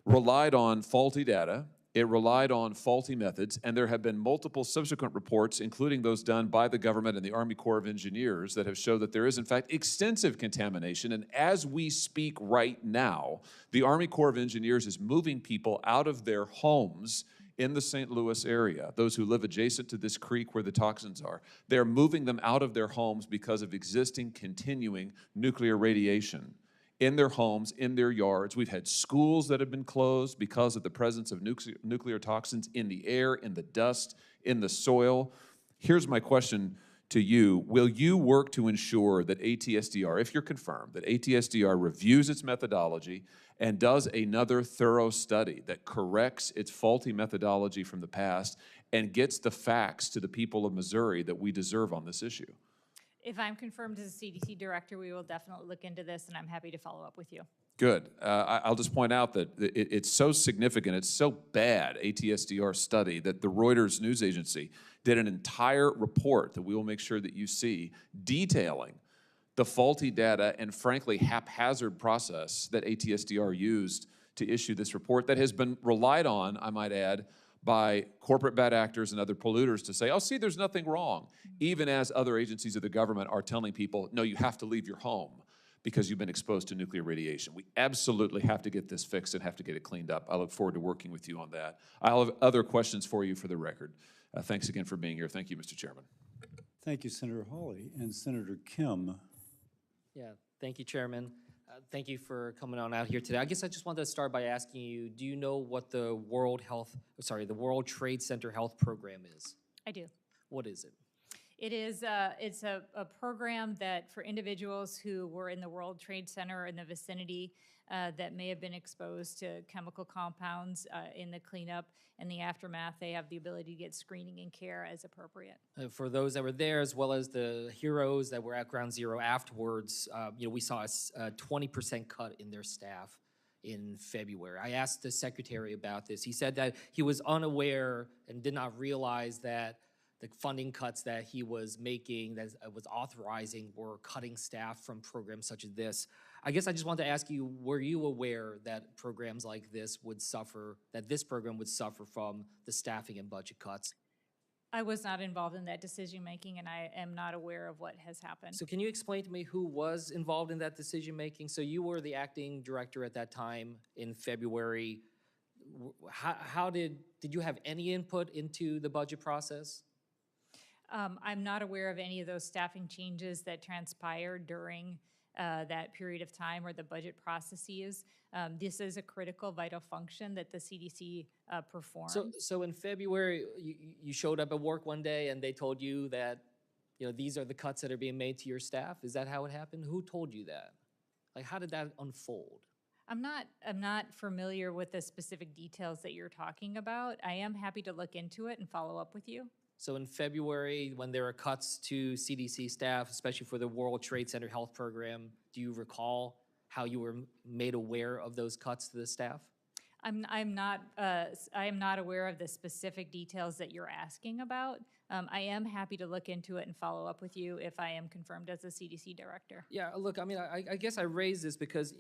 Speaker 9: relied on faulty data. It relied on faulty methods, and there have been multiple subsequent reports, including those done by the government and the Army Corps of Engineers, that have showed that there is, in fact, extensive contamination. And as we speak right now, the Army Corps of Engineers is moving people out of their homes in the St. Louis area, those who live adjacent to this creek where the toxins are. They're moving them out of their homes because of existing, continuing nuclear radiation in their homes, in their yards. We've had schools that have been closed because of the presence of nuclear toxins in the air, in the dust, in the soil. Here's my question to you. Will you work to ensure that ATSDR, if you're confirmed, that ATSDR reviews its methodology and does another thorough study that corrects its faulty methodology from the past and gets the facts to the people of Missouri that we deserve on this issue?
Speaker 3: If I'm confirmed as a CDC director, we will definitely look into this, and I'm happy to follow up with you.
Speaker 9: Good. I'll just point out that it's so significant, it's so bad, ATSDR study, that the Reuters news agency did an entire report that we will make sure that you see, detailing the faulty data and, frankly, haphazard process that ATSDR used to issue this report that has been relied on, I might add, by corporate bad actors and other polluters to say, oh, see, there's nothing wrong, even as other agencies of the government are telling people, no, you have to leave your home. because you've been exposed to nuclear radiation. We absolutely have to get this fixed and have to get it cleaned up. I look forward to working with you on that. I'll have other questions for you for the record. Thanks again for being here. Thank you, Mr. Chairman.
Speaker 1: Thank you, Senator Hawley. And Senator Kim.
Speaker 10: Yeah, thank you, Chairman. Thank you for coming on out here today. I guess I just wanted to start by asking you, do you know what the World Trade Center Health Program is?
Speaker 3: I do.
Speaker 10: What is it?
Speaker 3: It is, it's a program that for individuals who were in the World Trade Center or in the vicinity that may have been exposed to chemical compounds in the cleanup and the aftermath, they have the ability to get screening and care as appropriate.
Speaker 10: For those that were there, as well as the heroes that were at Ground Zero afterwards, we saw a 20% cut in their staff in February. I asked the secretary about this. He said that he was unaware and did not realize that the funding cuts that he was making, that was authorizing, were cutting staff from programs such as this. I guess I just wanted to ask you, were you aware that programs like this would suffer, that this program would suffer from the staffing and budget cuts?
Speaker 3: I was not involved in that decision-making, and I am not aware of what has happened.
Speaker 10: So can you explain to me who was involved in that decision-making? So you were the acting director at that time in February. How did you have any input into the budget process?
Speaker 3: I'm not aware of any of those staffing changes that transpired during that period of time or the budget processes. This is a critical, vital function that the CDC performs.
Speaker 10: So in February, you showed up at work one day and they told you that, these are the cuts that are being made to your staff? Is that how it happened? Who told you that? Like, how did that unfold?
Speaker 3: I'm not familiar with the specific details that you're talking about. I am happy to look into it and follow up with you.
Speaker 10: So in February, when there were cuts to CDC staff, especially for the World Trade Center Health Program, do you recall how you were made aware of those cuts to the staff?
Speaker 3: I am not aware of the specific details that you're asking about. I am happy to look into it and follow up with you if I am confirmed as a CDC director.
Speaker 10: Yeah, look, I guess I raised this because,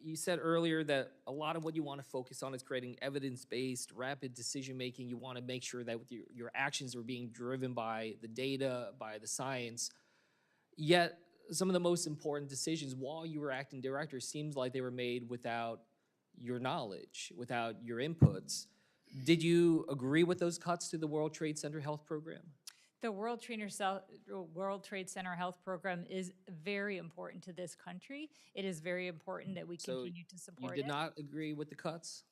Speaker 10: you said earlier that a lot of what you want to focus on is creating evidence-based, rapid decision-making. You want to make sure that your actions are being driven by the data, by the science. Yet, some of the most important decisions while you were acting director seems like they were made without your knowledge, without your inputs. Did you agree with those cuts to the World Trade Center Health Program?
Speaker 3: The World Trade Center Health Program is very important to this country. It is very important that we continue to support it.
Speaker 10: You did not agree with the cuts?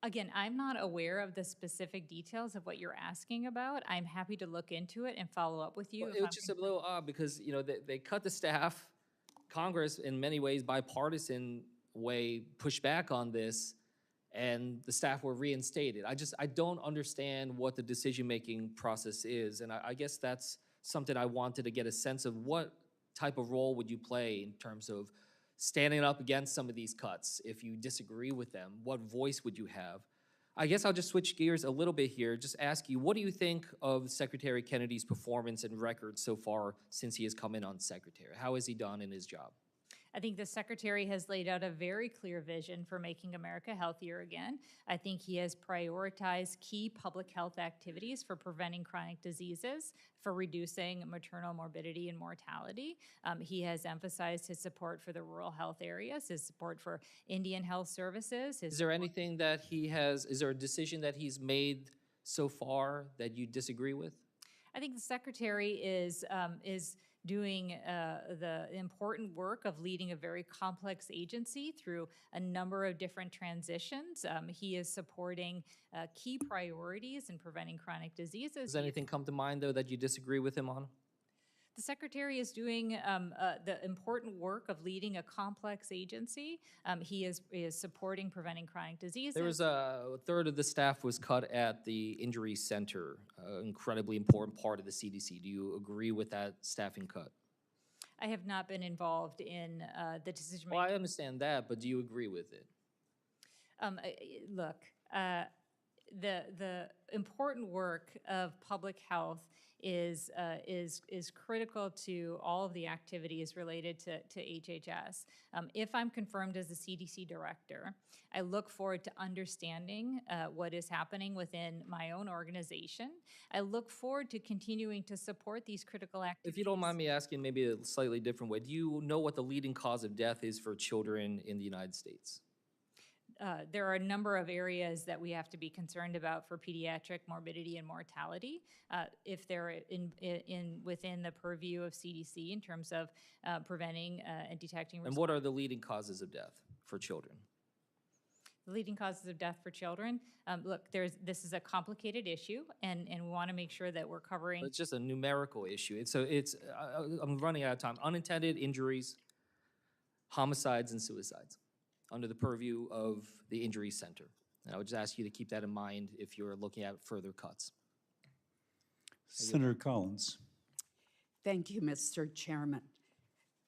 Speaker 3: Again, I'm not aware of the specific details of what you're asking about. I'm happy to look into it and follow up with you.
Speaker 10: Well, it was just a little odd because, they cut the staff. Congress, in many ways, bipartisan way, pushed back on this, and the staff were reinstated. I don't understand what the decision-making process is, and I guess that's something I wanted to get a sense of. What type of role would you play in terms of standing up against some of these cuts? If you disagree with them, what voice would you have? I guess I'll just switch gears a little bit here, just ask you, what do you think of Secretary Kennedy's performance and record so far since he has come in on secretary? How has he done in his job?
Speaker 3: I think the Secretary has laid out a very clear vision for making America healthier again. I think he has prioritized key public health activities for preventing chronic diseases, for reducing maternal morbidity and mortality. He has emphasized his support for the rural health areas, his support for Indian health services.
Speaker 10: Is there anything that is there a decision that he's made so far that you disagree with?
Speaker 3: I think the Secretary is doing the important work of leading a very complex agency through a number of different transitions. He is supporting key priorities in preventing chronic diseases.
Speaker 10: Does anything come to mind, though, that you disagree with him on?
Speaker 3: The Secretary is doing the important work of leading a complex agency. He is supporting preventing chronic diseases.
Speaker 10: There was a third of the staff was cut at the injury center, an incredibly important part of the CDC. Do you agree with that staffing cut?
Speaker 3: I have not been involved in the decision-making.
Speaker 10: Well, I understand that, but do you agree with it?
Speaker 3: Look, the important work of public health is critical to all of the activities related to HHS. If I'm confirmed as the CDC director, I look forward to understanding what is happening within my own organization. I look forward to continuing to support these critical activities.
Speaker 10: If you don't mind me asking maybe a slightly different way, do you know what the leading cause of death is for children in the United States?
Speaker 3: There are a number of areas that we have to be concerned about for pediatric morbidity and mortality, if they're within the purview of CDC in terms of preventing and detecting.
Speaker 10: And what are the leading causes of death for children?
Speaker 3: The leading causes of death for children. Look, this is a complicated issue, and we want to make sure that we're covering.
Speaker 10: It's just a numerical issue. I'm running out of time. Unintended injuries, homicides, and suicides, under the purview of the Injury Center. And I would just ask you to keep that in mind if you're looking at further cuts.
Speaker 1: Senator Collins.
Speaker 11: Thank you, Mr. Chairman.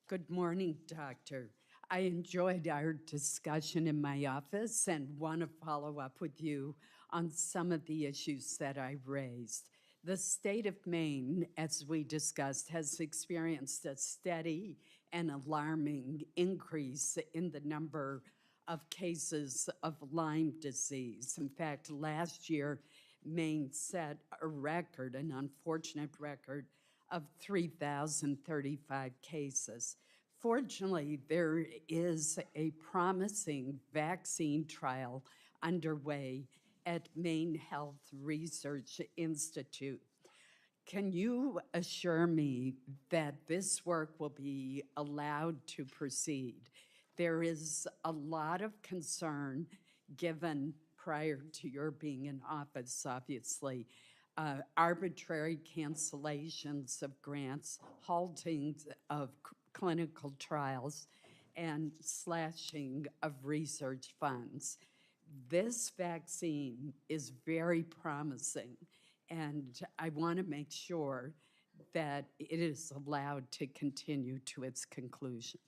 Speaker 11: Good morning, Doctor. I enjoyed our discussion in my office and want to follow up with you on some of the issues that I raised. The state of Maine, as we discussed, has experienced a steady and alarming increase in the number of cases of Lyme disease. In fact, last year, Maine set a record, an unfortunate record, of 3,035 cases. Fortunately, there is a promising vaccine trial underway at Maine Health Research Institute. Can you assure me that this work will be allowed to proceed? There is a lot of concern, given prior to your being in office, obviously, arbitrary cancellations of grants, halting of clinical trials, and slashing of research funds. This vaccine is very promising, and I want to make sure that it is allowed to continue to its conclusion.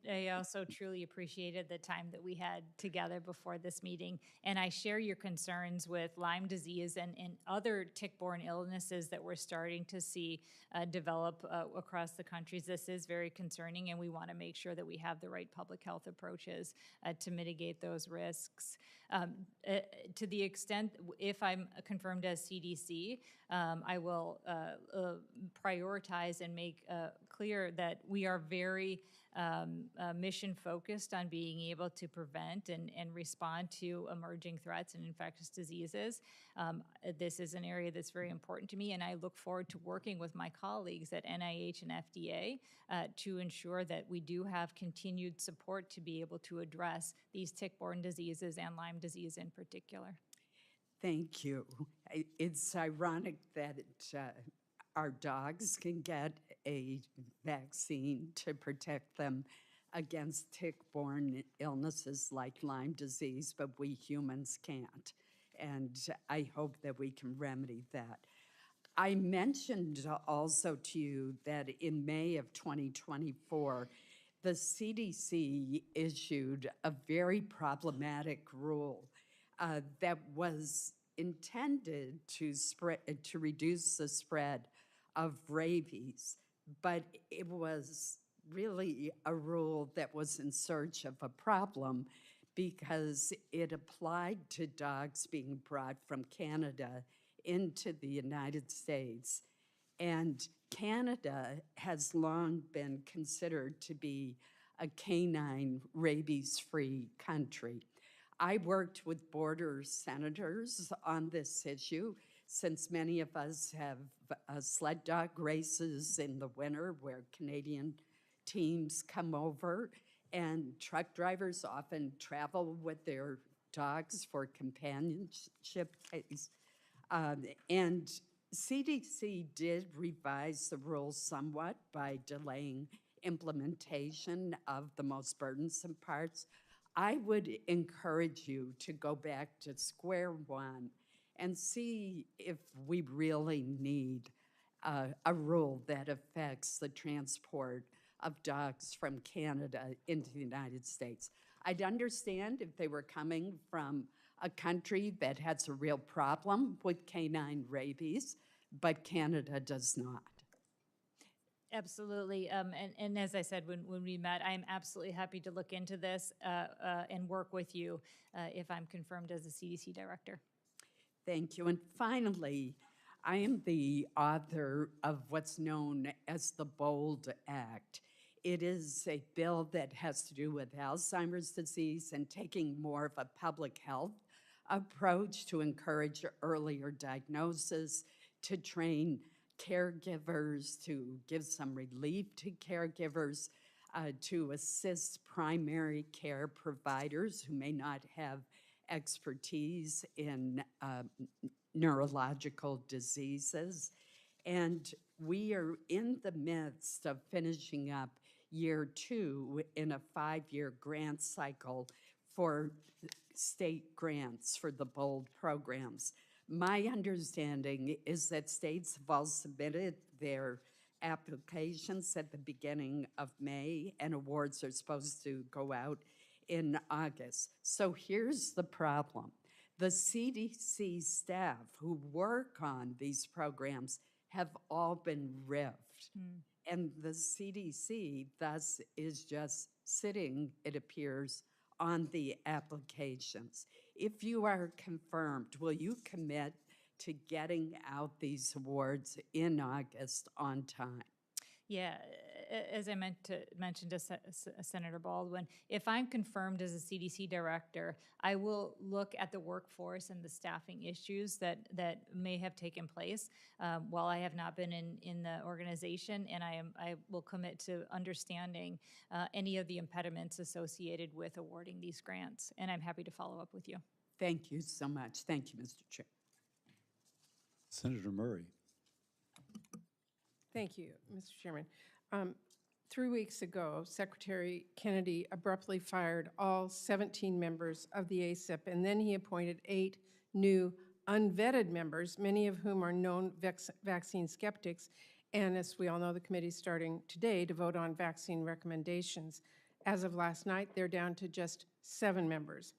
Speaker 3: I also truly appreciated the time that we had together before this meeting, and I share your concerns with Lyme disease and other tick-borne illnesses that we're starting to see develop across the country. This is very concerning, and we want to make sure that we have the right public health approaches to mitigate those risks. To the extent, if I'm confirmed as CDC, I will prioritize and make clear that we are very mission focused on being able to prevent and respond to emerging threats and infectious diseases. This is an area that's very important to me, and I look forward to working with my colleagues at NIH and FDA to ensure that we do have continued support to be able to address these tick-borne diseases and Lyme disease in particular.
Speaker 11: Thank you. It's ironic that our dogs can get a vaccine to protect them against tick-borne illnesses like Lyme disease, but we humans can't. And I hope that we can remedy that. I mentioned also to you that in May of 2024, the CDC issued a very problematic rule that was intended to reduce the spread of rabies, but it was really a rule that was in search of a problem because it applied to dogs being brought from Canada into the United States. And Canada has long been considered to be a canine rabies-free country. I worked with border senators on this issue, since many of us have sled dog races in the winter where Canadian teams come over, and truck drivers often travel with their dogs for companionship case. And CDC did revise the rules somewhat by delaying implementation of the most burdensome parts. I would encourage you to go back to square one and see if we really need a rule that affects the transport of dogs from Canada into the United States. I'd understand if they were coming from a country that has a real problem with canine rabies, but Canada does not.
Speaker 3: Absolutely. And as I said, when we met, I'm absolutely happy to look into this and work with you if I'm confirmed as a CDC director.
Speaker 11: Thank you. And finally, I am the author of what's known as the BOLD Act. It is a bill that has to do with Alzheimer's disease and taking more of a public health approach to encourage earlier diagnosis, to train caregivers, to give some relief to caregivers, to assist primary care providers who may not have expertise in neurological diseases. And we are in the midst of finishing up year 2 in a 5-year grant cycle for state grants for the BOLD programs. My understanding is that states have all submitted their applications at the beginning of May, and awards are supposed to go out in August. So here's the problem. The CDC staff who work on these programs have all been riffed. And the CDC thus is just sitting, it appears, on the applications. If you are confirmed, will you commit to getting out these awards in August on time?
Speaker 3: Yeah, as I mentioned to Senator Baldwin, if I'm confirmed as a CDC director, I will look at the workforce and the staffing issues that may have taken place while I have not been in the organization, and I will commit to understanding any of the impediments associated with awarding these grants, and I'm happy to follow up with you.
Speaker 11: Thank you so much. Thank you, Mr. Chair.
Speaker 1: Senator Murray.
Speaker 12: Thank you, Mr. Chairman. 3 weeks ago, Secretary Kennedy abruptly fired all 17 members of the ACIP, and then he appointed 8 new unvetted members, many of whom are known vaccine skeptics. And as we all know, the committee is starting today to vote on vaccine recommendations. As of last night, they're down to just 7 members.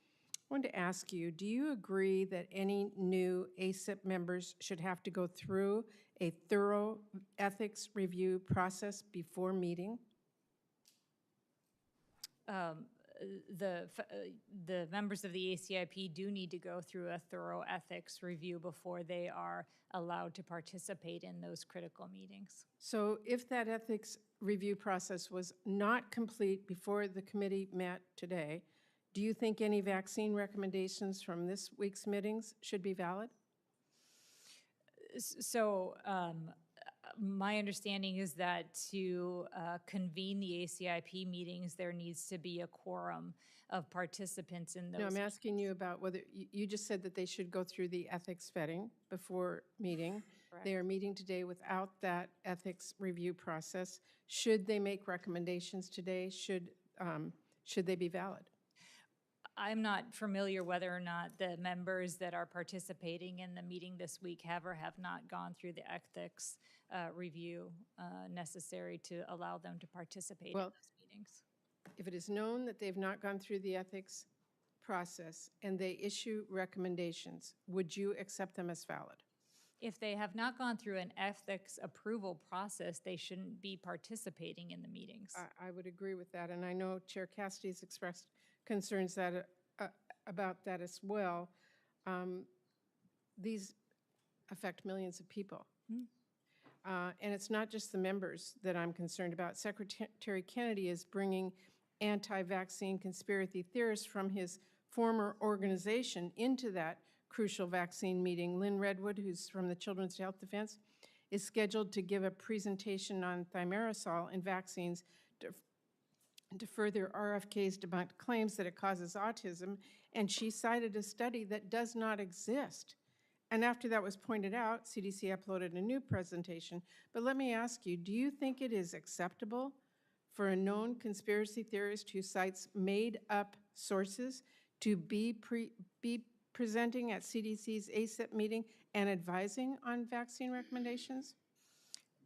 Speaker 12: I wanted to ask you, do you agree that any new ACIP members should have to go through a thorough ethics review process before meeting?
Speaker 3: The members of the ACIP do need to go through a thorough ethics review before they are allowed to participate in those critical meetings.
Speaker 12: So if that ethics review process was not complete before the committee met today, do you think any vaccine recommendations from this week's meetings should be valid?
Speaker 3: So my understanding is that to convene the ACIP meetings, there needs to be a quorum of participants in those.
Speaker 12: No, I'm asking you about whether, you just said that they should go through the ethics vetting before meeting.
Speaker 3: Correct.
Speaker 12: They are meeting today without that ethics review process. Should they make recommendations today? Should they be valid?
Speaker 3: I'm not familiar whether or not the members that are participating in the meeting this week have or have not gone through the ethics review necessary to allow them to participate in those meetings.
Speaker 12: If it is known that they've not gone through the ethics process and they issue recommendations, would you accept them as valid?
Speaker 3: If they have not gone through an ethics approval process, they shouldn't be participating in the meetings.
Speaker 12: I would agree with that, and I know Chair Cassidy's expressed concerns that about that as well. These affect millions of people. And it's not just the members that I'm concerned about. Secretary Kennedy is bringing anti-vaccine conspiracy theorists from his former organization into that crucial vaccine meeting. Lynn Redwood, who's from the Children's Health Defense, is scheduled to give a presentation on thimerosal and vaccines to further RFK's debunked claims that it causes autism, and she cited a study that does not exist. And after that was pointed out, CDC uploaded a new presentation. But let me ask you, do you think it is acceptable for a known conspiracy theorist who cites made-up sources to be presenting at CDC's ACIP meeting and advising on vaccine recommendations?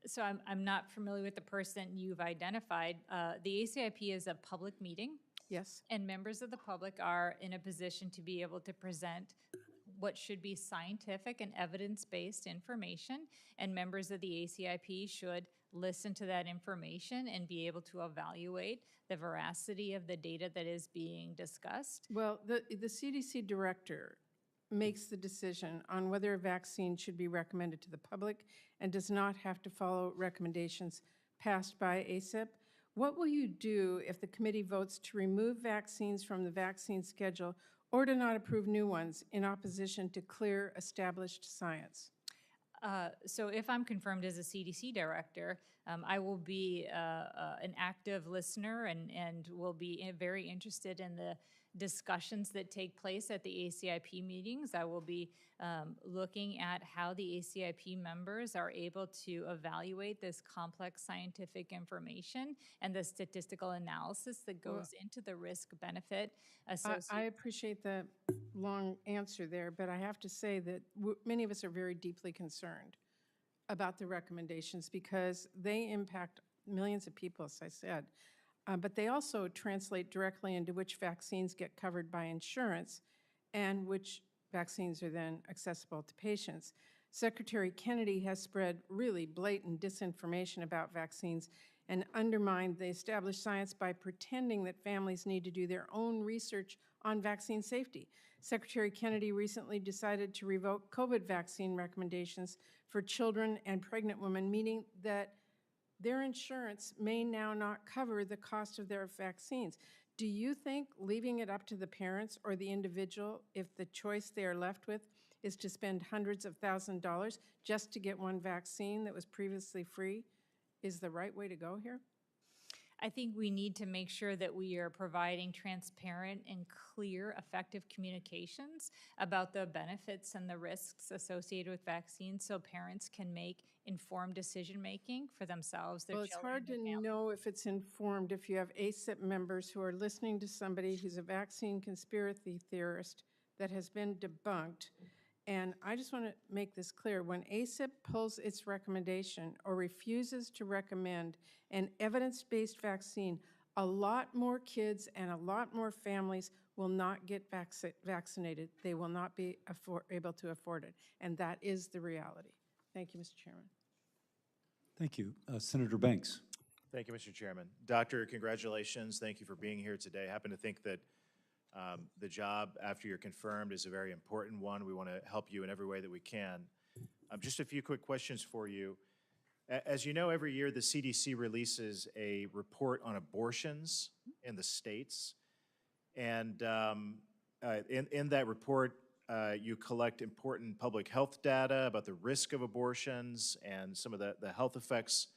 Speaker 3: So I'm not familiar with the person you've identified. The ACIP is a public meeting.
Speaker 12: Yes.
Speaker 3: And members of the public are in a position to be able to present what should be scientific and evidence-based information, and members of the ACIP should listen to that information and be able to evaluate the veracity of the data that is being discussed.
Speaker 12: Well, the CDC director makes the decision on whether a vaccine should be recommended to the public and does not have to follow recommendations passed by ACIP. What will you do if the committee votes to remove vaccines from the vaccine schedule or to not approve new ones in opposition to clear established science?
Speaker 3: So if I'm confirmed as a CDC director, I will be an active listener and will be very interested in the discussions that take place at the ACIP meetings. I will be looking at how the ACIP members are able to evaluate this complex scientific information and the statistical analysis that goes into the risk-benefit associated.
Speaker 12: I appreciate the long answer there, but I have to say that many of us are very deeply concerned about the recommendations because they impact millions of people, as I said. But they also translate directly into which vaccines get covered by insurance and which vaccines are then accessible to patients. Secretary Kennedy has spread really blatant disinformation about vaccines and undermined the established science by pretending that families need to do their own research on vaccine safety. Secretary Kennedy recently decided to revoke COVID vaccine recommendations for children and pregnant women, meaning that their insurance may now not cover the cost of their vaccines. Do you think leaving it up to the parents or the individual, if the choice they are left with is to spend hundreds of thousands of dollars just to get one vaccine that was previously free, is the right way to go here?
Speaker 3: I think we need to make sure that we are providing transparent and clear, effective communications about the benefits and the risks associated with vaccines so parents can make informed decision-making for themselves, their
Speaker 12: Well, it's
Speaker 3: children,
Speaker 12: hard
Speaker 3: their
Speaker 12: to
Speaker 3: families.
Speaker 12: know if it's informed if you have ACIP members who are listening to somebody who's a vaccine conspiracy theorist that has been debunked. And I just want to make this clear. When ACIP pulls its recommendation or refuses to recommend an evidence-based vaccine, a lot more kids and a lot more families will not get vaccinated. They will not be able to afford it. And that is the reality. Thank you, Mr. Chairman.
Speaker 1: Thank you. Senator Banks.
Speaker 13: Thank you, Mr. Chairman. Doctor, congratulations. Thank you for being here today. I happen to think that the job after you're confirmed is a very important one. We want to help you in every way that we can. Just a few quick questions for you. As you know, every year the CDC releases a report on abortions in the states. And in that report, you collect important public health data about the risk of abortions and some of the health effects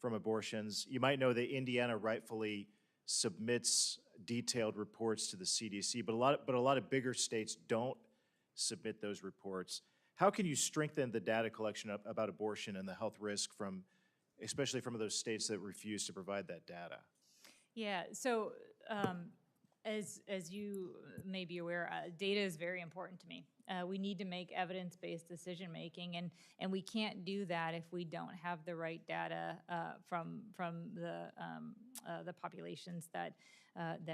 Speaker 13: from abortions. You might know that Indiana rightfully submits detailed reports to the CDC, but a lot of bigger states don't submit those reports. How can you strengthen the data collection about abortion and the health risk from, especially from those states that refuse to provide that data?
Speaker 3: Yeah, so as you may be aware, data is very important to me. We need to make evidence-based decision-making, and we can't do that if we don't have the right data from the populations that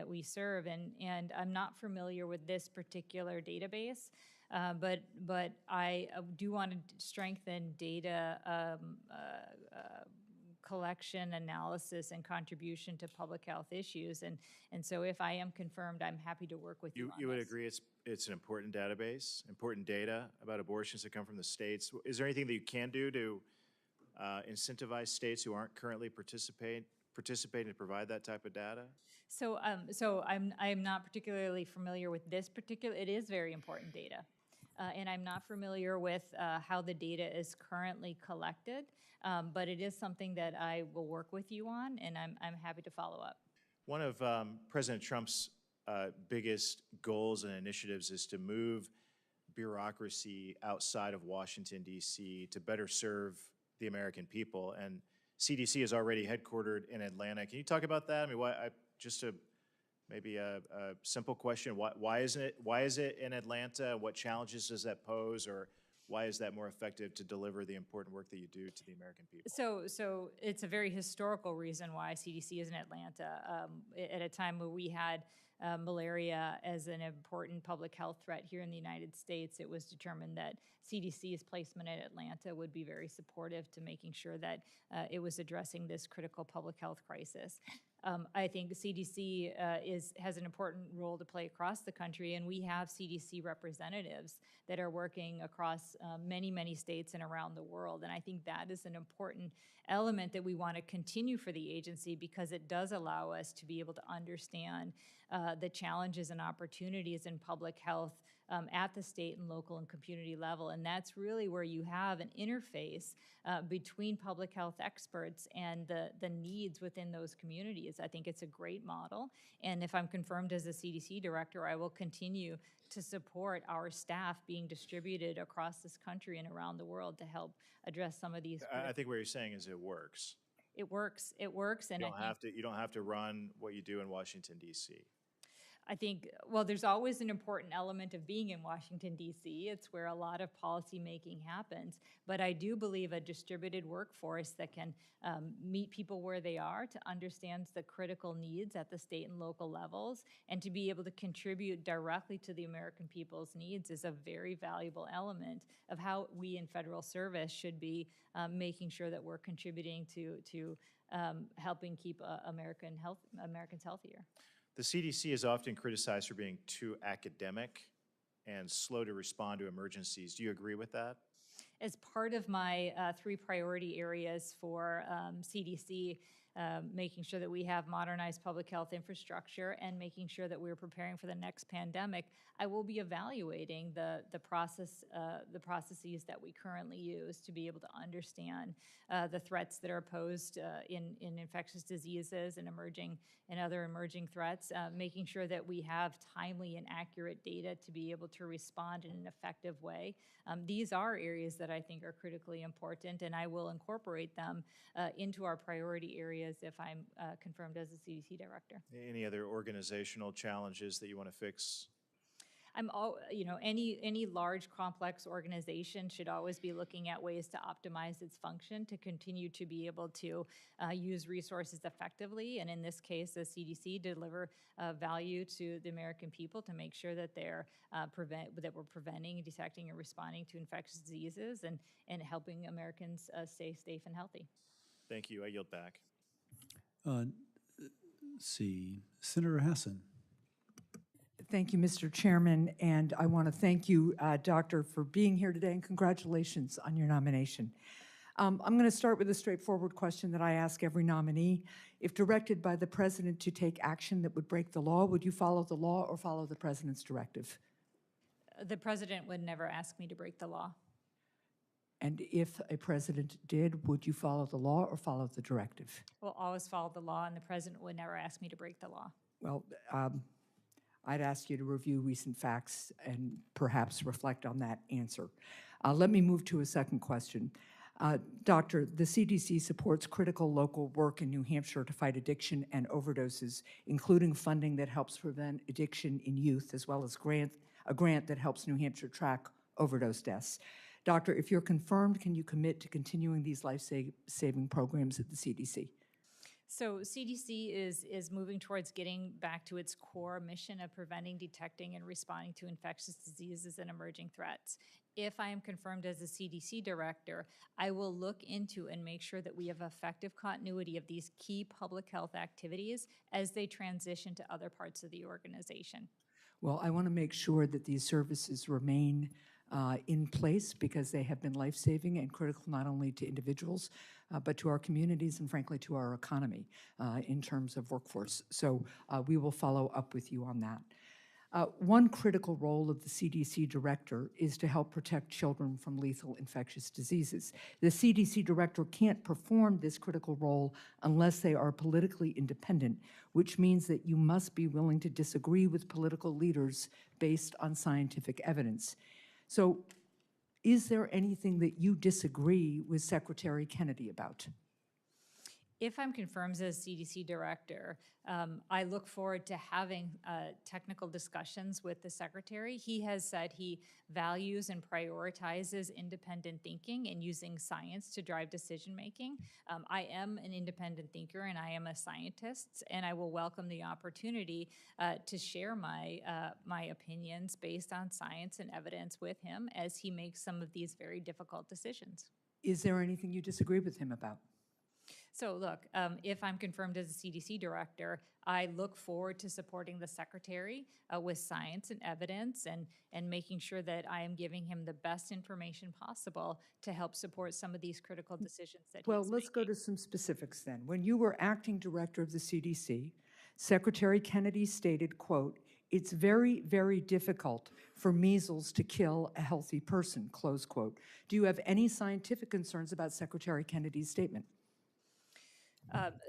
Speaker 3: we serve. And I'm not familiar with this particular database, but I do want to strengthen data collection, analysis, and contribution to public health issues. And so if I am confirmed, I'm happy to work with you on this.
Speaker 13: You would agree it's an important database, important data about abortions that come from the states. Is there anything that you can do to incentivize states who aren't currently participating to provide that type of data?
Speaker 3: So I'm not particularly familiar with this particular, it is very important data. And I'm not familiar with how the data is currently collected, but it is something that I will work with you on, and I'm happy to follow up.
Speaker 13: One of President Trump's biggest goals and initiatives is to move bureaucracy outside of Washington, D.C. to better serve the American people. And CDC is already headquartered in Atlanta. Can you talk about that? I mean, maybe a simple question. Why is it in Atlanta? What challenges does that pose? Or Why is that more effective to deliver the important work that you do to the American people?
Speaker 3: So it's a very historical reason why CDC is in Atlanta. At a time where we had malaria as an important public health threat here in the United States, it was determined that CDC's placement at Atlanta would be very supportive to making sure that it was addressing this critical public health crisis. I think CDC has an important role to play across the country, and we have CDC representatives that are working across many, many states and around the world. And I think that is an important element that we want to continue for the agency, because it does allow us to be able to understand the challenges and opportunities in public health at the state and local and community level. And that's really where you have an interface between public health experts and the needs within those communities. I think it's a great model. And if I'm confirmed as a CDC director, I will continue to support our staff being distributed across this country and around the world to help address some of these.
Speaker 13: I think what you're saying is it works.
Speaker 3: It works, and
Speaker 13: You don't have to run what you do in Washington, D.C.
Speaker 3: I think, well, there's always an important element of being in Washington, D.C. It's where a lot of policy making happens. But I do believe a distributed workforce that can meet people where they are, to understand the critical needs at the state and local levels, and to be able to contribute directly to the American people's needs is a very valuable element of how we in federal service should be making sure that we're contributing to helping keep Americans healthier.
Speaker 13: The CDC is often criticized for being too academic and slow to respond to emergencies. Do you agree with that?
Speaker 3: As part of my 3 priority areas for CDC, making sure that we have modernized public health infrastructure and making sure that we're preparing for the next pandemic, I will be evaluating the processes that we currently use to be able to understand the threats that are posed in infectious diseases and other emerging threats, making sure that we have timely and accurate data to be able to respond in an effective way. These are areas that I think are critically important, and I will incorporate them into our priority areas if I'm confirmed as a CDC director.
Speaker 13: Any other organizational challenges that you want to fix?
Speaker 3: Any large, complex organization should always be looking at ways to optimize its function to continue to be able to use resources effectively. And in this case, the CDC deliver value to the American people to make sure that that we're preventing, detecting, and responding to infectious diseases and helping Americans stay safe and healthy.
Speaker 13: Thank you. I yield back.
Speaker 1: Senator Hassan.
Speaker 14: Thank you, Mr. Chairman, and I want to thank you, Doctor, for being here today, and congratulations on your nomination. I'm going to start with a straightforward question that I ask every nominee. If directed by the President to take action that would break the law, would you follow the law or follow the President's directive?
Speaker 3: The President would never ask me to break the law.
Speaker 14: And if a President did, would you follow the law or follow the directive?
Speaker 3: We'll always follow the law, and the President would never ask me to break the law.
Speaker 14: Well, I'd ask you to review recent facts and perhaps reflect on that answer. Let me move to a second question. Doctor, the CDC supports critical local work in New Hampshire to fight addiction and overdoses, including funding that helps prevent addiction in youth, as well as a grant that helps New Hampshire track overdose deaths. Doctor, if you're confirmed, can you commit to continuing these life-saving programs at the CDC?
Speaker 3: So CDC is moving towards getting back to its core mission of preventing, detecting, and responding to infectious diseases and emerging threats. If I am confirmed as a CDC director, I will look into and make sure that we have effective continuity of these key public health activities as they transition to other parts of the organization.
Speaker 14: Well, I want to make sure that these services remain in place, because they have been life-saving and critical not only to individuals, but to our communities and frankly to our economy in terms of workforce. So we will follow up with you on that. One critical role of the CDC director is to help protect children from lethal infectious diseases. The CDC director can't perform this critical role unless they are politically independent, which means that you must be willing to disagree with political leaders based on scientific evidence. So is there anything that you disagree with Secretary Kennedy about?
Speaker 3: If I'm confirmed as CDC director, I look forward to having technical discussions with the secretary. He has said he values and prioritizes independent thinking and using science to drive decision-making. I am an independent thinker and I am a scientist, and I will welcome the opportunity to share my opinions based on science and evidence with him as he makes some of these very difficult decisions.
Speaker 14: Is there anything you disagree with him about?
Speaker 3: So look, if I'm confirmed as a CDC director, I look forward to supporting the secretary with science and evidence and making sure that I am giving him the best information possible to help support some of these critical decisions that
Speaker 14: Well,
Speaker 3: he's
Speaker 14: let's go
Speaker 3: making.
Speaker 14: to some specifics then. When you were acting director of the CDC, Secretary Kennedy stated, quote, "It's very, very difficult for measles to kill a healthy person," close quote. Do you have any scientific concerns about Secretary Kennedy's statement?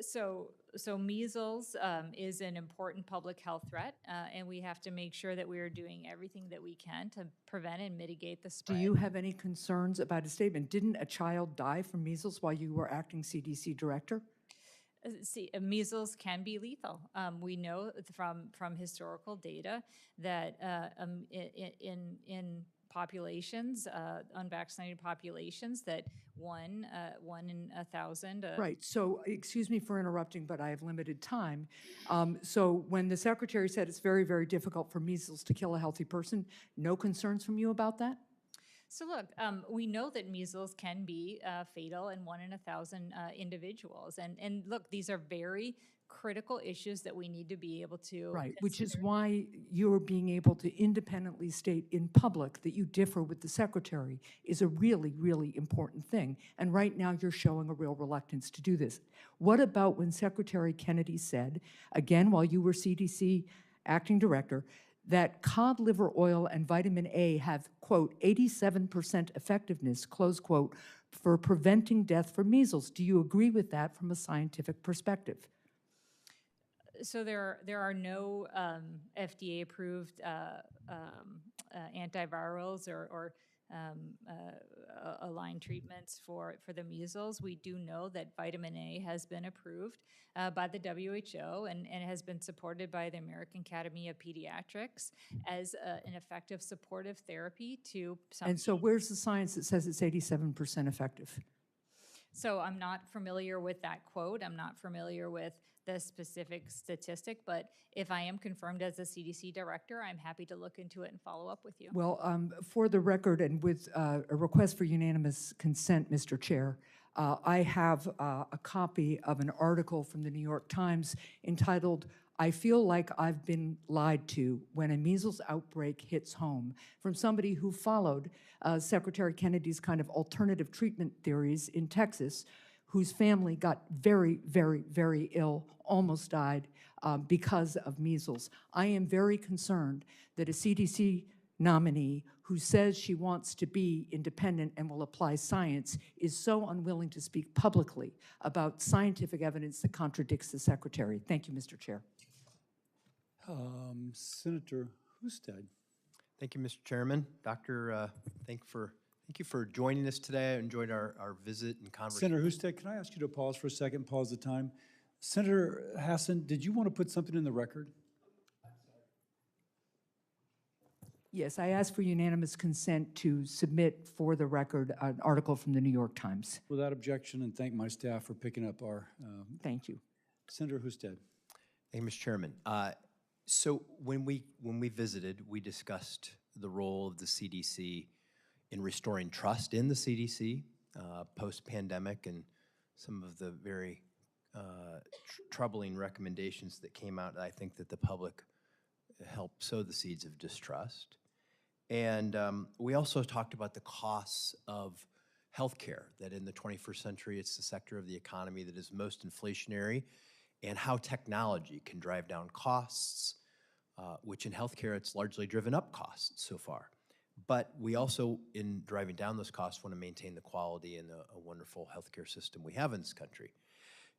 Speaker 3: So measles is an important public health threat, and we have to make sure that we are doing everything that we can to prevent and mitigate the
Speaker 14: Do
Speaker 3: spread.
Speaker 14: you have any concerns about his statement? Didn't a child die from measles while you were acting CDC director?
Speaker 3: See, measles can be lethal. We know from historical data that in populations, unvaccinated populations, that one in 1,000.
Speaker 14: Right, so excuse me for interrupting, but I have limited time. So when the secretary said it's very, very difficult for measles to kill a healthy person, no concerns from you about that?
Speaker 3: So look, we know that measles can be fatal in 1 in 1,000 individuals. And look, these are very critical issues that we need to be able to
Speaker 14: Right, which is
Speaker 3: consider.
Speaker 14: why you're being able to independently state in public that you differ with the secretary is a really, really important thing. And right now you're showing a real reluctance to do this. What about when Secretary Kennedy said, again, while you were CDC acting director, that cod liver oil and vitamin A have, quote, 87% effectiveness, close quote, for preventing death from measles? Do you agree with that from a scientific perspective?
Speaker 3: So there are no FDA-approved antivirals or aligned treatments for the measles. We do know that vitamin A has been approved by the WHO and has been supported by the American Academy of Pediatrics as an effective supportive therapy to some.
Speaker 14: And so where's the science that says it's 87% effective?
Speaker 3: So I'm not familiar with that quote. I'm not familiar with the specific statistic, but if I am confirmed as a CDC director, I'm happy to look into it and follow up with you.
Speaker 14: Well, for the record and with a request for unanimous consent, Mr. Chair, I have a copy of an article from the New York Times entitled, "I Feel Like I've Been Lied to When a Measles Outbreak Hits Home," from somebody who followed Secretary Kennedy's kind of alternative treatment theories in Texas, whose family got very, very, very ill, almost died because of measles. I am very concerned that a CDC nominee who says she wants to be independent and will apply science is so unwilling to speak publicly about scientific evidence that contradicts the secretary. Thank you, Mr. Chair.
Speaker 1: Senator Husted.
Speaker 15: Thank you, Mr. Chairman. Doctor, thank you for joining us today. I enjoyed our visit and conversation.
Speaker 1: Senator Husted, can I ask you to pause for a second, pause the time? Senator Hassan, did you want to put something in the record?
Speaker 14: Yes, I ask for unanimous consent to submit for the record an article from the New York Times.
Speaker 1: Without objection, and thank my staff for picking up our.
Speaker 14: Thank you.
Speaker 1: Senator Husted.
Speaker 15: Thank you, Mr. Chairman. So when we visited, we discussed the role of the CDC in restoring trust in the CDC post-pandemic and some of the very troubling recommendations that came out. I think that the public helped sow the seeds of distrust. And we also talked about the costs of healthcare, that in the 21st century, it's the sector of the economy that is most inflationary, and how technology can drive down costs, which in healthcare, it's largely driven up costs so far. But we also, in driving down those costs, want to maintain the quality and a wonderful healthcare system we have in this country.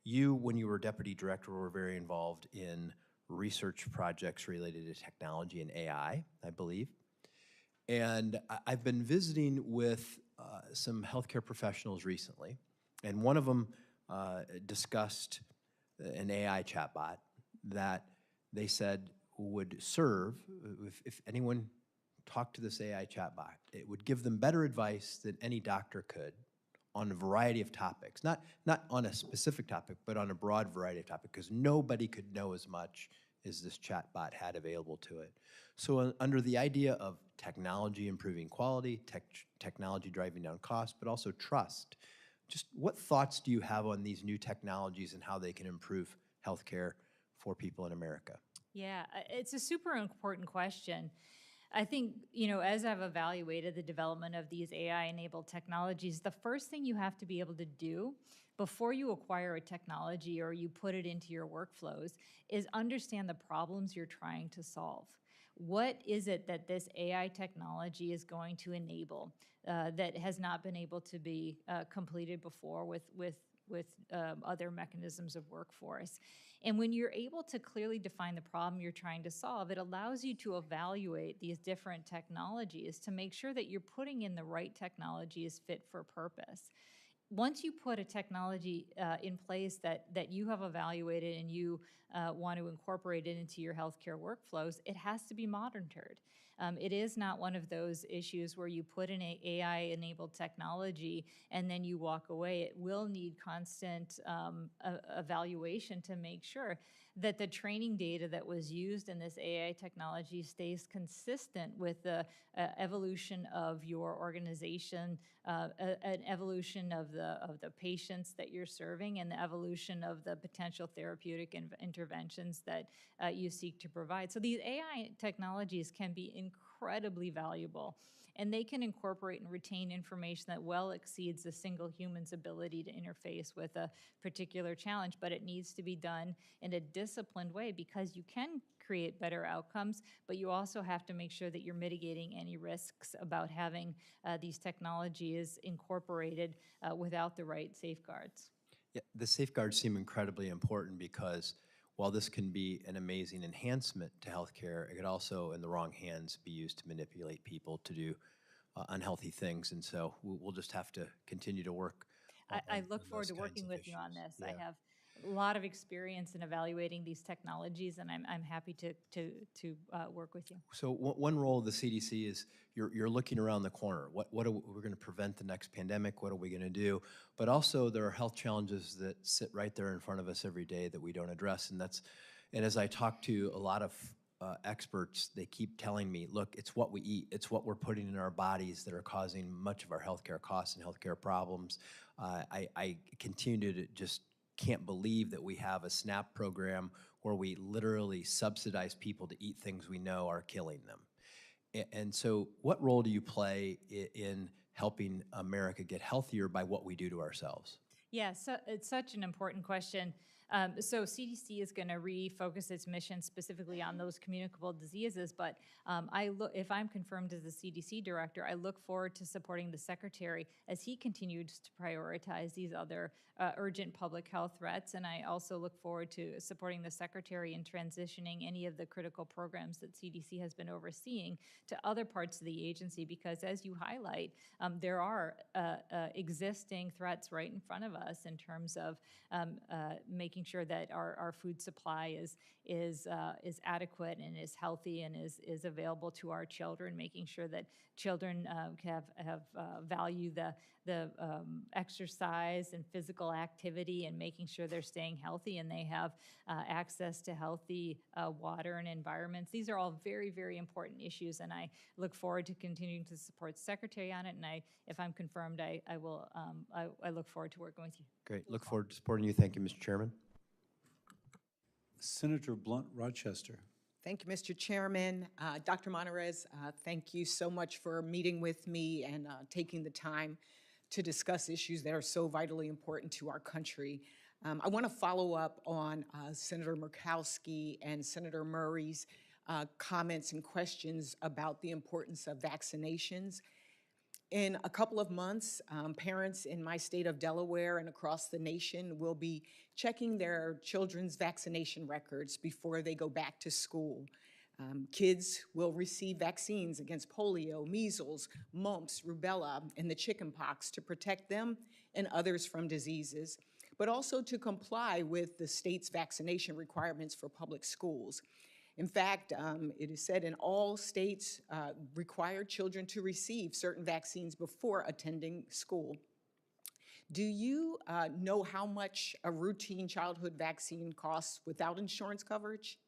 Speaker 15: You, when you were deputy director, were very involved in research projects related to technology and AI, I believe. And I've been visiting with some healthcare professionals recently, and one of them discussed an AI chatbot that they said would serve, if anyone talked to this AI chatbot, it would give them better advice than any doctor could on a variety of topics, not on a specific topic, but on a broad variety of topics, because nobody could know as much as this chatbot had available to it. So under the idea of technology improving quality, technology driving down costs, but also trust, just what thoughts do you have on these new technologies and how they can improve healthcare for people in America?
Speaker 3: Yeah, it's a super important question. I think, as I've evaluated the development of these AI-enabled technologies, the first thing you have to be able to do before you acquire a technology or you put it into your workflows is understand the problems you're trying to solve. What is it that this AI technology is going to enable that has not been able to be completed before with other mechanisms of workforce? And when you're able to clearly define the problem you're trying to solve, it allows you to evaluate these different technologies to make sure that you're putting in the right technology is fit for purpose. Once you put a technology in place that you have evaluated and you want to incorporate it into your healthcare workflows, it has to be monitored. It is not one of those issues where you put in an AI-enabled technology and then you walk away. It will need constant evaluation to make sure that the training data that was used in this AI technology stays consistent with the evolution of your organization, an evolution of the patients that you're serving, and the evolution of the potential therapeutic interventions that you seek to provide. So these AI technologies can be incredibly valuable, and they can incorporate and retain information that well exceeds a single human's ability to interface with a particular challenge, but it needs to be done in a disciplined way because you can create better outcomes, but you also have to make sure that you're mitigating any risks about having these technologies incorporated without the right safeguards.
Speaker 15: Yeah, the safeguards seem incredibly important because while this can be an amazing enhancement to healthcare, it could also, in the wrong hands, be used to manipulate people to do unhealthy things. And so we'll just have to continue to work.
Speaker 3: I look forward to working with you on this. Yeah. I have a lot of experience in evaluating these technologies, and I'm happy to work with you.
Speaker 15: So one role of the CDC is you're looking around the corner. We're going to prevent the next pandemic? What are we going to do? But also there are health challenges that sit right there in front of us every day that we don't address, and as I talk to a lot of experts, they keep telling me, look, it's what we eat, it's what we're putting in our bodies that are causing much of our healthcare costs and healthcare problems. I continue to just can't believe that we have a SNAP program where we literally subsidize people to eat things we know are killing them. And so what role do you play in helping America get healthier by what we do to ourselves?
Speaker 3: Yeah, so it's such an important question. So CDC is going to refocus its mission specifically on those communicable diseases, but if I'm confirmed as the CDC director, I look forward to supporting the secretary as he continues to prioritize these other urgent public health threats, and I also look forward to supporting the secretary in transitioning any of the critical programs that CDC has been overseeing to other parts of the agency, because as you highlight, there are existing threats right in front of us in terms of making sure that our food supply is adequate and is healthy and is available to our children, making sure that children value the exercise and physical activity, and making sure they're staying healthy and they have access to healthy water and environments. These are all very, very important issues, and I look forward to continuing to support the secretary on it. And if I'm confirmed, I look forward to working with you.
Speaker 15: Great. Look forward to supporting you. Thank you, Mr. Chairman.
Speaker 1: Senator Blunt Rochester.
Speaker 16: Thank you, Mr. Chairman. Dr. Monarez, thank you so much for meeting with me and taking the time to discuss issues that are so vitally important to our country. I want to follow up on Senator Murkowski and Senator Murray's comments and questions about the importance of vaccinations. In a couple of months, parents in my state of Delaware and across the nation will be checking their children's vaccination records before they go back to school. Kids will receive vaccines against polio, measles, mumps, rubella, and the chickenpox to protect them and others from diseases. but also to comply with the state's vaccination requirements for public schools. In fact, it is said in all states require children to receive certain vaccines before attending school. Do you know how much a routine childhood vaccine costs without insurance coverage?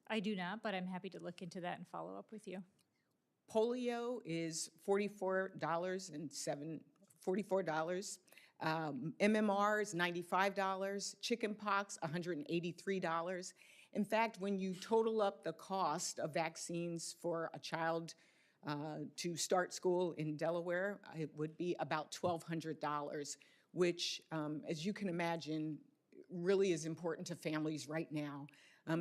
Speaker 3: I do not, but I'm happy to look into that and follow up with you.
Speaker 16: Polio is $44. MMR is $95. Chickenpox, $183. In fact, when you total up the cost of vaccines for a child to start school in Delaware, it would be about $1,200, which, as you can imagine, really is important to families right now.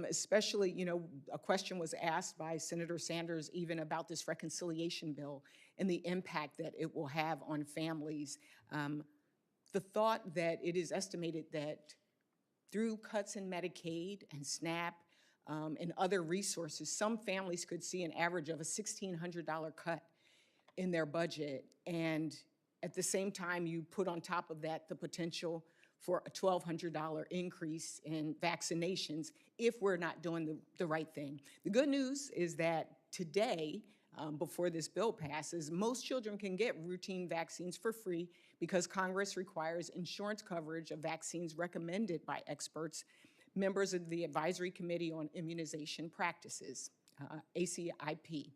Speaker 16: Especially, you know, a question was asked by Senator Sanders even about this reconciliation bill and the impact that it will have on families. The thought that it is estimated that through cuts in Medicaid and SNAP and other resources, some families could see an average of a $1,600 cut in their budget. And at the same time, you put on top of that the potential for a $1,200 increase in vaccinations if we're not doing the right thing. The good news is that today, before this bill passes, most children can get routine vaccines for free because Congress requires insurance coverage of vaccines recommended by experts, members of the Advisory Committee on Immunization Practices, ACIP.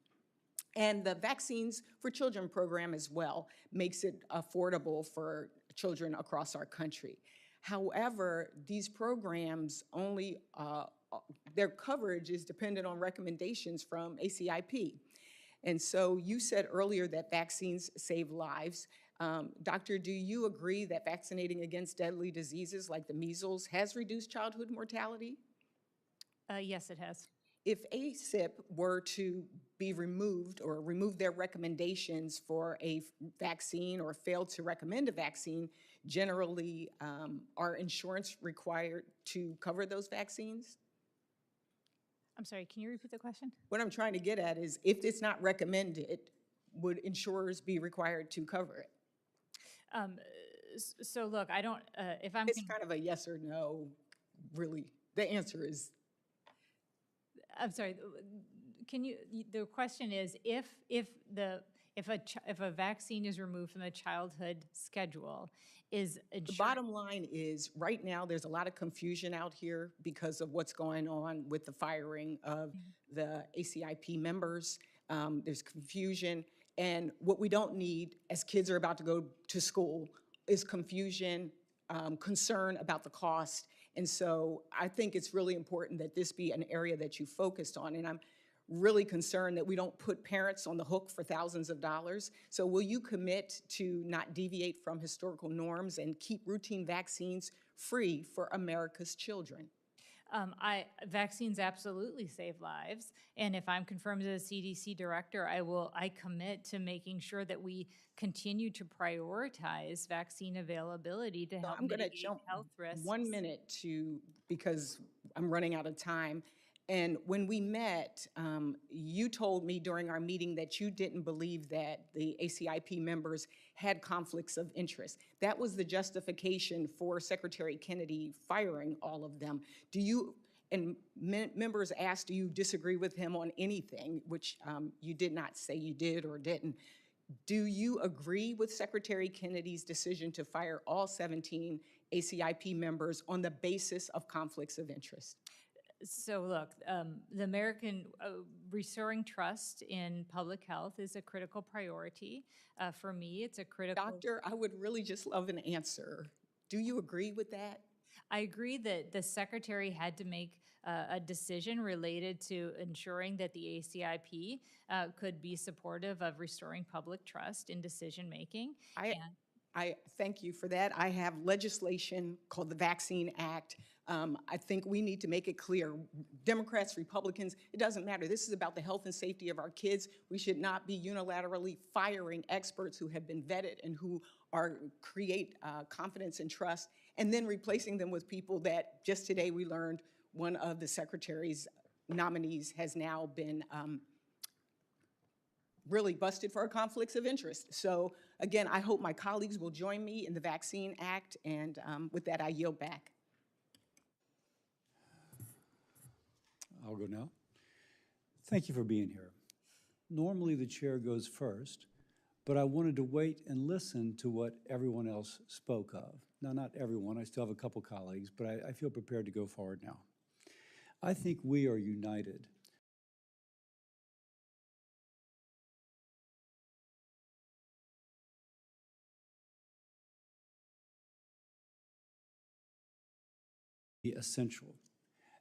Speaker 16: And the Vaccines for Children program as well makes it affordable for children across our country. However, these programs only, their coverage is dependent on recommendations from ACIP. And so you said earlier that vaccines save lives. Doctor, do you agree that vaccinating against deadly diseases like the measles has reduced childhood mortality?
Speaker 3: Yes, it has.
Speaker 16: If ACIP were to be removed or remove their recommendations for a vaccine or fail to recommend a vaccine, generally are insurance required to cover those vaccines?
Speaker 3: I'm sorry, can you repeat the question?
Speaker 16: What I'm trying to get at is if it's not recommended, would insurers be required to cover it?
Speaker 3: So look, I don't, if I'm.
Speaker 16: It's kind of a yes or no, really. The answer is.
Speaker 3: I'm sorry, can you, the question is if a vaccine is removed from the childhood schedule, is
Speaker 16: The bottom line is, right now, there's a lot of confusion out here because of what's going on with the firing of the ACIP members. There's confusion, and what we don't need as kids are about to go to school is confusion, concern about the cost. And so I think it's really important that this be an area that you focused on. And I'm really concerned that we don't put parents on the hook for thousands of dollars. So will you commit to not deviate from historical norms and keep routine vaccines free for America's children?
Speaker 3: Vaccines absolutely save lives, and if I'm confirmed as a CDC director, I commit to making sure that we continue to prioritize vaccine availability to help mitigate health risks.
Speaker 16: 1 minute because I'm running out of time. And when we met, you told me during our meeting that you didn't believe that the ACIP members had conflicts of interest. That was the justification for Secretary Kennedy firing all of them. Do you, and members asked, do you disagree with him on anything, which you did not say you did or didn't. Do you agree with Secretary Kennedy's decision to fire all 17 ACIP members on the basis of conflicts of interest?
Speaker 3: So look, the American restoring trust in public health is a critical priority. For me, it's a critical.
Speaker 16: Doctor, I would really just love an answer. Do you agree with that?
Speaker 3: I agree that the secretary had to make a decision related to ensuring that the ACIP could be supportive of restoring public trust in decision-making.
Speaker 16: I thank you for that. I have legislation called the Vaccine Act. I think we need to make it clear, Democrats, Republicans, it doesn't matter. This is about the health and safety of our kids. We should not be unilaterally firing experts who have been vetted and who create confidence and trust, and then replacing them with people that just today we learned one of the secretary's nominees has now been really busted for conflicts of interest. So again, I hope my colleagues will join me in the Vaccine Act, and with that, I yield back.
Speaker 1: I'll go now. Thank you for being here. Normally, the chair goes first, but I wanted to wait and listen to what everyone else spoke of. Now, not everyone, I still have a couple colleagues, but I feel prepared to go forward now. I think we are united. Essential.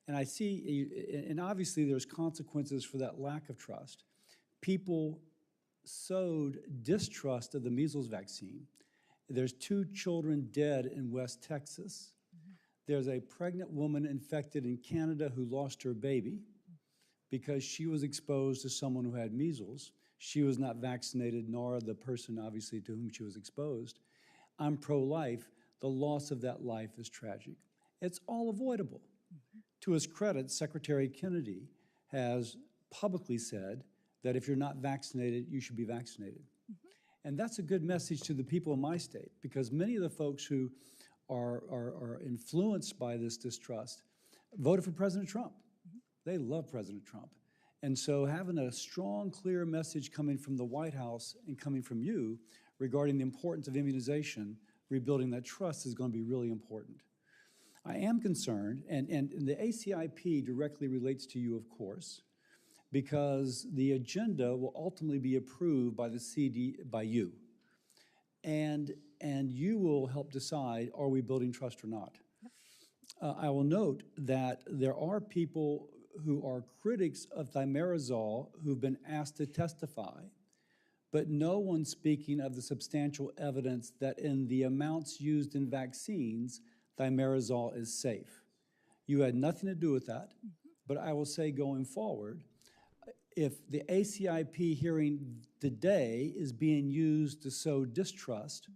Speaker 1: And I see, and obviously there's consequences for that lack of trust. People sowed distrust of the measles vaccine. There's 2 children dead in West Texas. There's a pregnant woman infected in Canada who lost her baby because she was exposed to someone who had measles. She was not vaccinated, nor the person, obviously, to whom she was exposed. I'm pro-life. The loss of that life is tragic. It's all avoidable. To his credit, Secretary Kennedy has publicly said that if you're not vaccinated, you should be vaccinated. And that's a good message to the people in my state, because many of the folks who are influenced by this distrust voted for President Trump. They love President Trump. And so having a strong, clear message coming from the White House and coming from you regarding the importance of immunization, rebuilding that trust is going to be really important. I am concerned, and the ACIP directly relates to you, of course, because the agenda will ultimately be approved by by you. And you will help decide, are we building trust or not? I will note that there are people who are critics of thimerosal who've been asked to testify, but no one speaking of the substantial evidence that in the amounts used in vaccines, thimerosal is safe. You had nothing to do with that, but I will say going forward, if the ACIP hearing today is being used to sow distrust,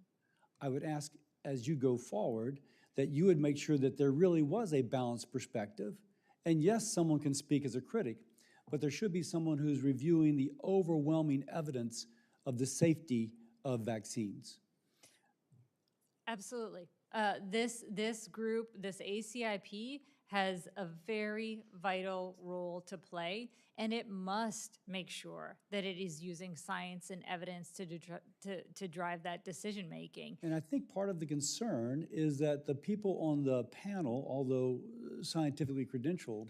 Speaker 1: I would ask as you go forward that you would make sure that there really was a balanced perspective. And yes, someone can speak as a critic, but there should be someone who's reviewing the overwhelming evidence of the safety of vaccines.
Speaker 3: Absolutely. This group, this ACIP, has a very vital role to play, and it must make sure that it is using science and evidence to drive that decision making.
Speaker 1: And I think part of the concern is that the people on the panel, although scientifically credentialed,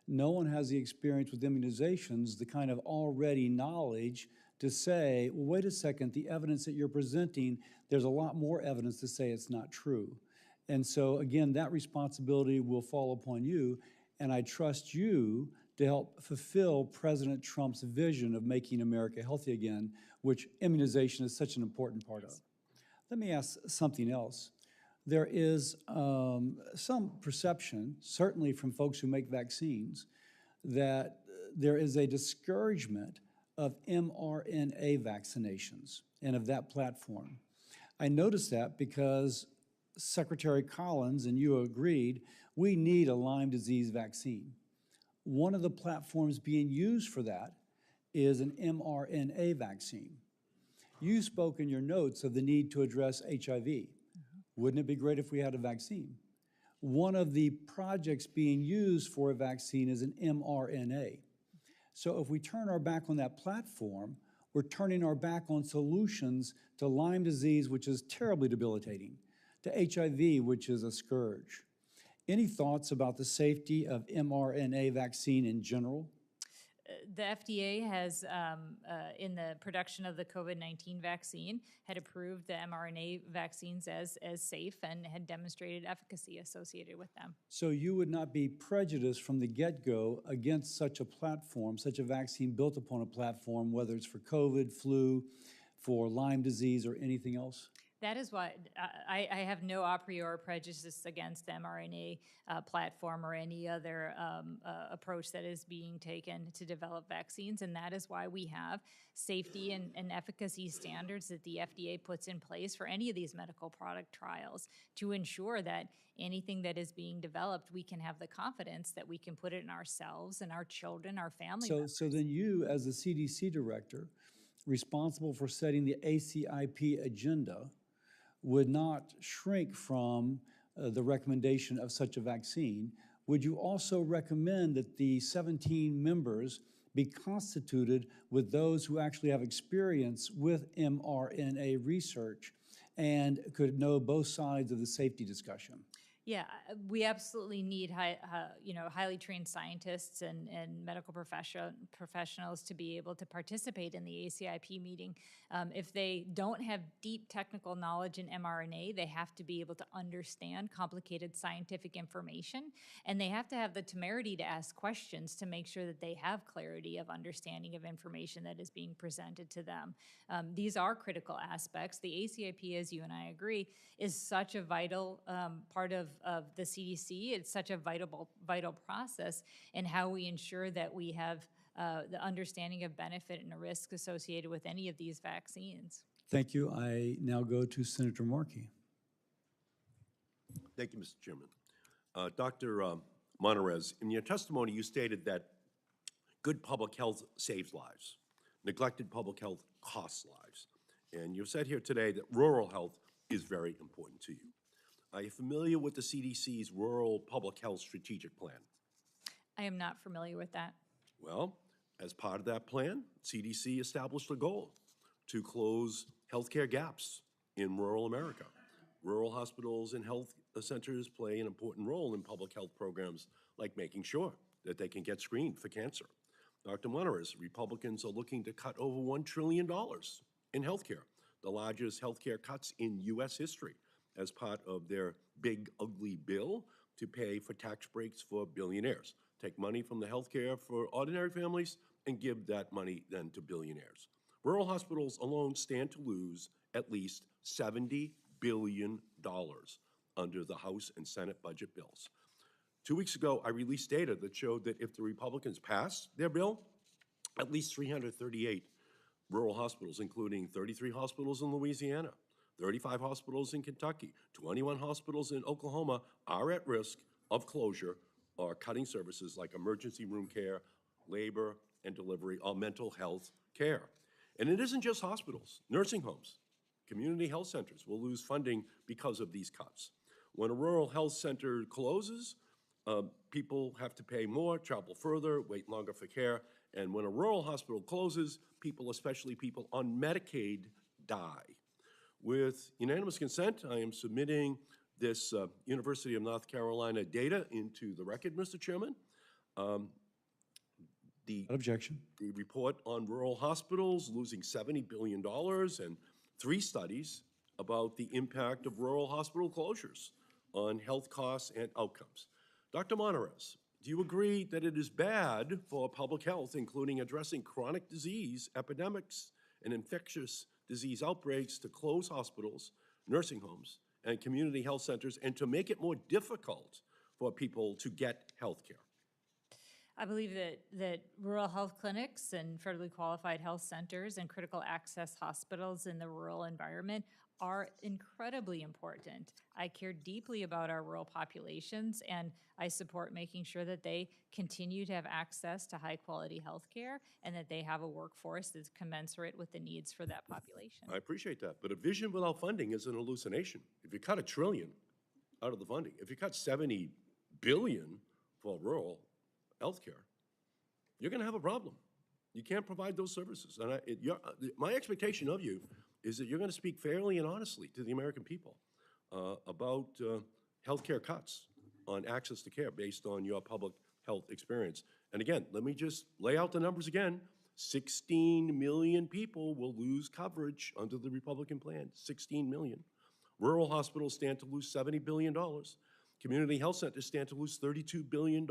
Speaker 1: no one has the experience with immunizations, the kind of already knowledge to say, well, wait a second, the evidence that you're presenting, there's a lot more evidence to say it's not true. And so again, that responsibility will fall upon you, and I trust you to help fulfill President Trump's vision of making America healthy again, which immunization is such an important part of. Let me ask something else. There is some perception, certainly from folks who make vaccines, that there is a discouragement of mRNA vaccinations and of that platform. I noticed that because Secretary Collins and you agreed, we need a Lyme disease vaccine. One of the platforms being used for that is an mRNA vaccine. You spoke in your notes of the need to address HIV. Wouldn't it be great if we had a vaccine? One of the projects being used for a vaccine is an mRNA. So if we turn our back on that platform, we're turning our back on solutions to Lyme disease, which is terribly debilitating, to HIV, which is a scourge. Any thoughts about the safety of mRNA vaccine in general?
Speaker 3: The FDA has, in the production of the COVID-19 vaccine, had approved the mRNA vaccines as safe and had demonstrated efficacy associated with them.
Speaker 1: So you would not be prejudiced from the get-go against such a platform, such a vaccine built upon a platform, whether it's for COVID, flu, for Lyme disease, or anything else?
Speaker 3: That is why I have no a priori prejudice against the mRNA platform or any other approach that is being taken to develop vaccines, and that is why we have safety and efficacy standards that the FDA puts in place for any of these medical product trials to ensure that anything that is being developed, we can have the confidence that we can put it in ourselves and our children, our family members.
Speaker 1: So then you, as the CDC director, responsible for setting the ACIP agenda would not shrink from the recommendation of such a vaccine, would you also recommend that the 17 members be constituted with those who actually have experience with mRNA research and could know both sides of the safety discussion?
Speaker 3: Yeah, we absolutely need highly trained scientists and medical professionals to be able to participate in the ACIP meeting. If they don't have deep technical knowledge in mRNA, they have to be able to understand complicated scientific information, and they have to have the temerity to ask questions to make sure that they have clarity of understanding of information that is being presented to them. These are critical aspects. The ACIP, as you and I agree, is such a vital part of the CDC. It's such a vital process in how we ensure that we have the understanding of benefit and risk associated with any of these vaccines.
Speaker 1: Thank you. I now go to Senator Markey.
Speaker 17: Thank you, Mr. Chairman. Dr. Monarez, in your testimony, you stated that good public health saves lives, neglected public health costs lives. And you've said here today that rural health is very important to you. Are you familiar with the CDC's Rural Public Health Strategic Plan?
Speaker 3: I am not familiar with that.
Speaker 17: Well, as part of that plan, CDC established a goal to close healthcare gaps in rural America. Rural hospitals and health centers play an important role in public health programs like making sure that they can get screened for cancer. Dr. Monarez, Republicans are looking to cut over $1 trillion in healthcare, the largest healthcare cuts in U.S. history, as part of their big, ugly bill to pay for tax breaks for billionaires. Take money from the healthcare for ordinary families and give that money then to billionaires. Rural hospitals alone stand to lose at least $70 billion under the House and Senate budget bills. 2 weeks ago, I released data that showed that if the Republicans pass their bill, at least 338 rural hospitals, including 33 hospitals in Louisiana, 35 hospitals in Kentucky, 21 hospitals in Oklahoma, are at risk of closure or cutting services like emergency room care, labor and delivery, or mental health care. And it isn't just hospitals. Nursing homes, community health centers will lose funding because of these cuts. When a rural health center closes, people have to pay more, travel further, wait longer for care. And when a rural hospital closes, people, especially people on Medicaid, die. With unanimous consent, I am submitting this University of North Carolina data into the record, Mr. Chairman.
Speaker 1: Objection.
Speaker 17: The report on rural hospitals losing $70 billion and 3 studies about the impact of rural hospital closures on health costs and outcomes. Dr. Monarez, do you agree that it is bad for public health, including addressing chronic disease epidemics and infectious disease outbreaks, to close hospitals, nursing homes, and community health centers, and to make it more difficult for people to get health care?
Speaker 3: I believe that rural health clinics and federally qualified health centers and critical access hospitals in the rural environment are incredibly important. I care deeply about our rural populations, and I support making sure that they continue to have access to high-quality health care and that they have a workforce that's commensurate with the needs for that population.
Speaker 17: I appreciate that, but a vision without funding is an hallucination. If you cut $1 trillion out of the funding, if you cut $70 billion for rural health care, you're going to have a problem. You can't provide those services. And my expectation of you is that you're going to speak fairly and honestly to the American people about health care cuts on access to care based on your public health experience. And again, let me just lay out the numbers again. 16 million people will lose coverage under the Republican plan, 16 million. Rural hospitals stand to lose $70 billion. Community health centers stand to lose $32 billion.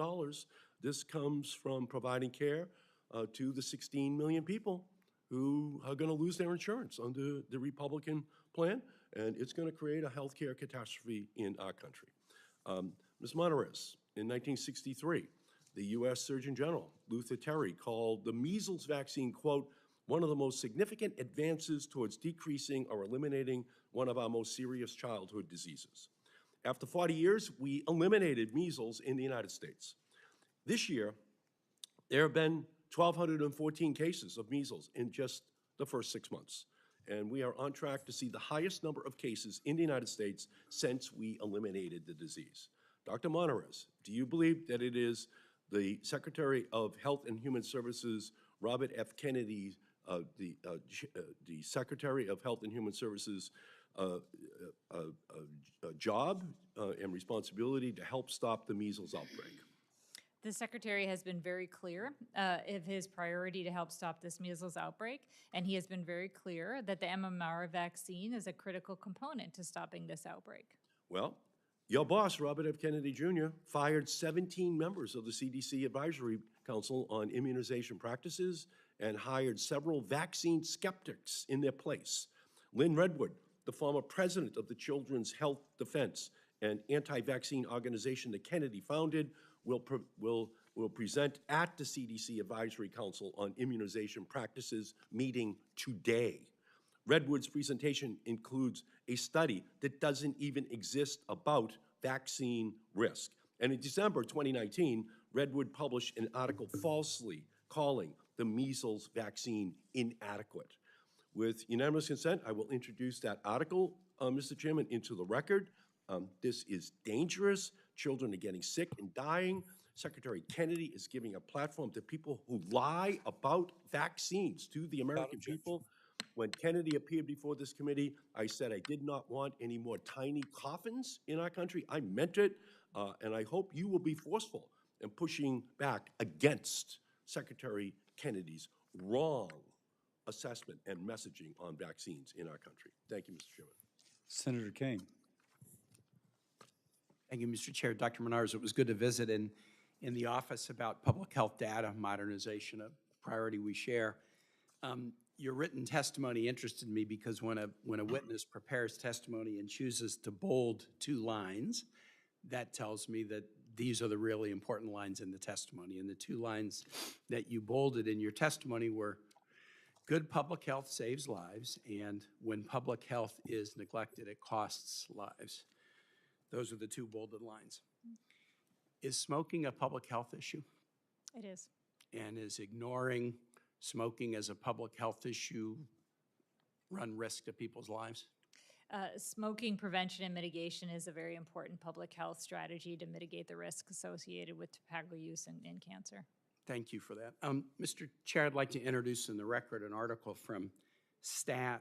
Speaker 17: This comes from providing care to the 16 million people who are going to lose their insurance under the Republican plan, and it's going to create a healthcare catastrophe in our country. Ms. Monarez, in 1963, the U.S. Surgeon General, Luther Terry, called the measles vaccine, quote, one of the most significant advances towards decreasing or eliminating one of our most serious childhood diseases. After 40 years, we eliminated measles in the United States. This year, there have been 1,214 cases of measles in just the first 6 months. And we are on track to see the highest number of cases in the United States since we eliminated the disease. Dr. Monarez, do you believe that it is the Secretary of Health and Human Services, Robert F. Kennedy, the Secretary of Health and Human Services job and responsibility to help stop the measles outbreak?
Speaker 3: The Secretary has been very clear of his priority to help stop this measles outbreak, and he has been very clear that the MMR vaccine is a critical component to stopping this outbreak.
Speaker 17: Well, your boss, Robert F. Kennedy Jr., fired 17 members of the CDC Advisory Council on Immunization Practices and hired several vaccine skeptics in their place. Lynn Redwood, the former president of the Children's Health Defense, an anti-vaccine organization that Kennedy founded, will present at the CDC Advisory Council on Immunization Practices meeting today. Redwood's presentation includes a study that doesn't even exist about vaccine risk. And in December 2019, Redwood published an article falsely calling the measles vaccine inadequate. With unanimous consent, I will introduce that article, Mr. Chairman, into the record. This is dangerous. Children are getting sick and dying. Secretary Kennedy is giving a platform to people who lie about vaccines to the American people. When Kennedy appeared before this committee, I said I did not want any more tiny coffins in our country. I meant it, and I hope you will be forceful in pushing back against Secretary Kennedy's wrong assessment and messaging on vaccines in our country. Thank you, Mr. Chairman.
Speaker 1: Senator Kane.
Speaker 18: Thank you, Mr. Chair. Dr. Monarez, it was good to visit in the office about public health data modernization, a priority we share. Your written testimony interested me because when a witness prepares testimony and chooses to bold 2 lines, that tells me that these are the really important lines in the testimony. And the 2 lines that you bolded in your testimony were, good public health saves lives, and when public health is neglected, it costs lives. Those are the 2 bolded lines. Is smoking a public health issue?
Speaker 3: It is.
Speaker 18: And is ignoring smoking as a public health issue run risk to people's lives?
Speaker 3: Smoking prevention and mitigation is a very important public health strategy to mitigate the risk associated with tobacco use and cancer.
Speaker 18: Thank you for that. Mr. Chair, I'd like to introduce in the record an article from Stat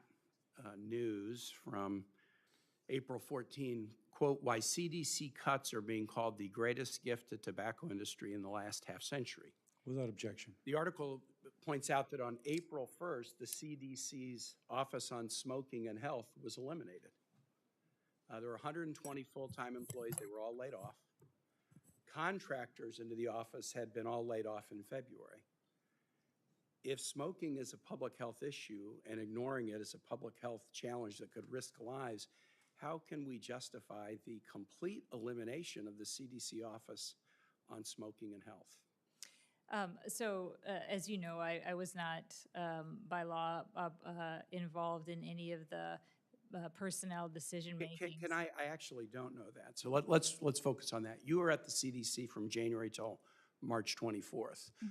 Speaker 18: News from April 14, quote, why CDC cuts are being called the greatest gift to tobacco industry in the last half century.
Speaker 1: Without objection.
Speaker 18: The article points out that on April 1st, the CDC's Office on Smoking and Health was eliminated. There were 120 full-time employees. They were all laid off. Contractors into the office had been all laid off in February. If smoking is a public health issue and ignoring it is a public health challenge that could risk lives, how can we justify the complete elimination of the CDC Office on Smoking and Health?
Speaker 3: As you know, I was not by law involved in any of the personnel decision-making.
Speaker 18: Can I actually don't know that. So let's focus on that. You were at the CDC from January till March 24th.
Speaker 3: Mm-hmm.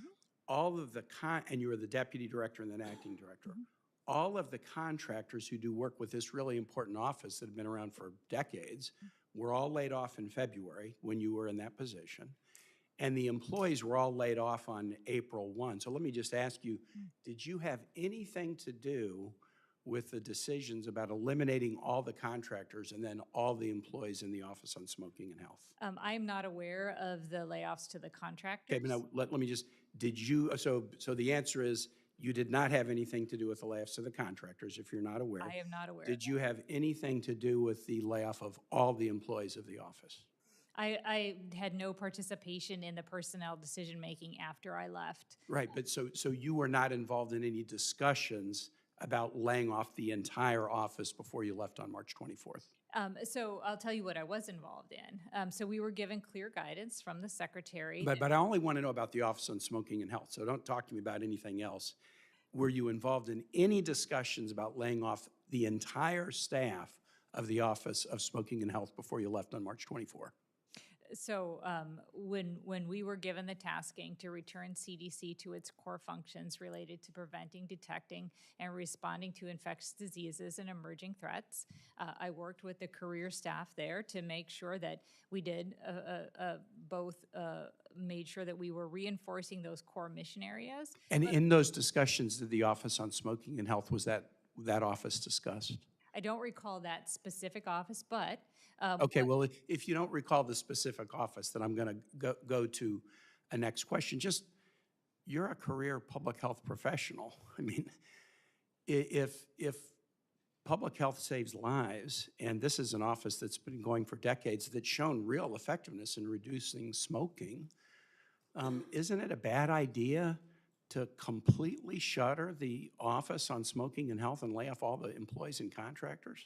Speaker 18: All of the, and you were the deputy director and then acting director. Mm-hmm. All of the contractors who do work with this really important office that have been around for decades were all laid off in February when you were in that position. And the employees were all laid off on April 1. So let me just ask you, did you have anything to do with the decisions about eliminating all the contractors and then all the employees in the Office on Smoking and Health?
Speaker 3: I am not aware of the layoffs to the contractors.
Speaker 18: Okay, but now let me just, did you, so the answer is you did not have anything to do with the layoffs to the contractors, if you're not aware.
Speaker 3: I am not aware.
Speaker 18: Did you have anything to do with the layoff of all the employees of the office?
Speaker 3: I had no participation in the personnel decision-making after I left.
Speaker 18: Right, but so you were not involved in any discussions about laying off the entire office before you left on March 24th?
Speaker 3: So I'll tell you what I was involved in. So we were given clear guidance from the secretary.
Speaker 18: But I only want to know about the Office on Smoking and Health, so don't talk to me about anything else. Were you involved in any discussions about laying off the entire staff of the Office of Smoking and Health before you left on March 24?
Speaker 3: So when we were given the tasking to return CDC to its core functions related to preventing, detecting, and responding to infectious diseases and emerging threats, I worked with the career staff there to make sure that we did both made sure that we were reinforcing those core mission areas.
Speaker 18: And in those discussions, did the Office on Smoking and Health, was that office discussed?
Speaker 3: I don't recall that specific office, but
Speaker 18: Okay, well, if you don't recall the specific office, then I'm going to go to a next question. Just, you're a career public health professional. I mean, if public health saves lives, and this is an office that's been going for decades, that's shown real effectiveness in reducing smoking, isn't it a bad idea to completely shutter the Office on Smoking and Health and lay off all the employees and contractors?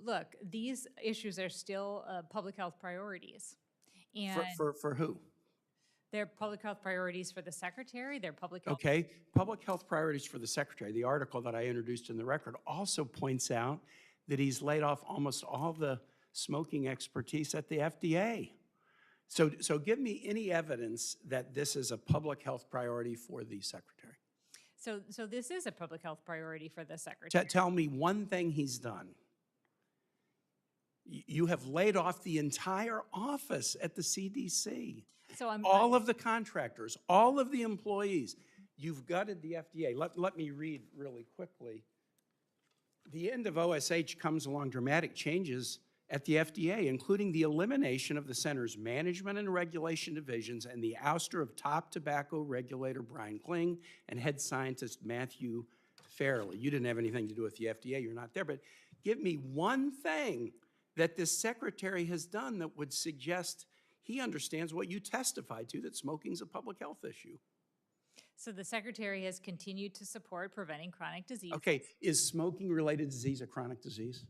Speaker 3: Look, these issues are still public health priorities. And
Speaker 18: For who?
Speaker 3: they're public health priorities for the secretary, they're public health.
Speaker 18: Okay, public health priorities for the secretary. The article that I introduced in the record also points out that he's laid off almost all the smoking expertise at the FDA. So give me any evidence that this is a public health priority for the secretary.
Speaker 3: So this is a public health priority for the secretary.
Speaker 18: Tell me one thing he's done. You have laid off the entire office at the CDC.
Speaker 3: So
Speaker 18: all of the contractors, all of the employees. You've gutted the FDA. Let me read really quickly. The end of OSH comes along dramatic changes at the FDA, including the elimination of the center's management and regulation divisions and the ouster of top tobacco regulator Brian Kling and head scientist Matthew Farrelly. You didn't have anything to do with the FDA, you're not there, but give me one thing that this secretary has done that would suggest he understands what you testified to, that smoking's a public health issue.
Speaker 3: So the secretary has continued to support preventing chronic disease.
Speaker 18: Okay, is smoking-related disease a chronic disease?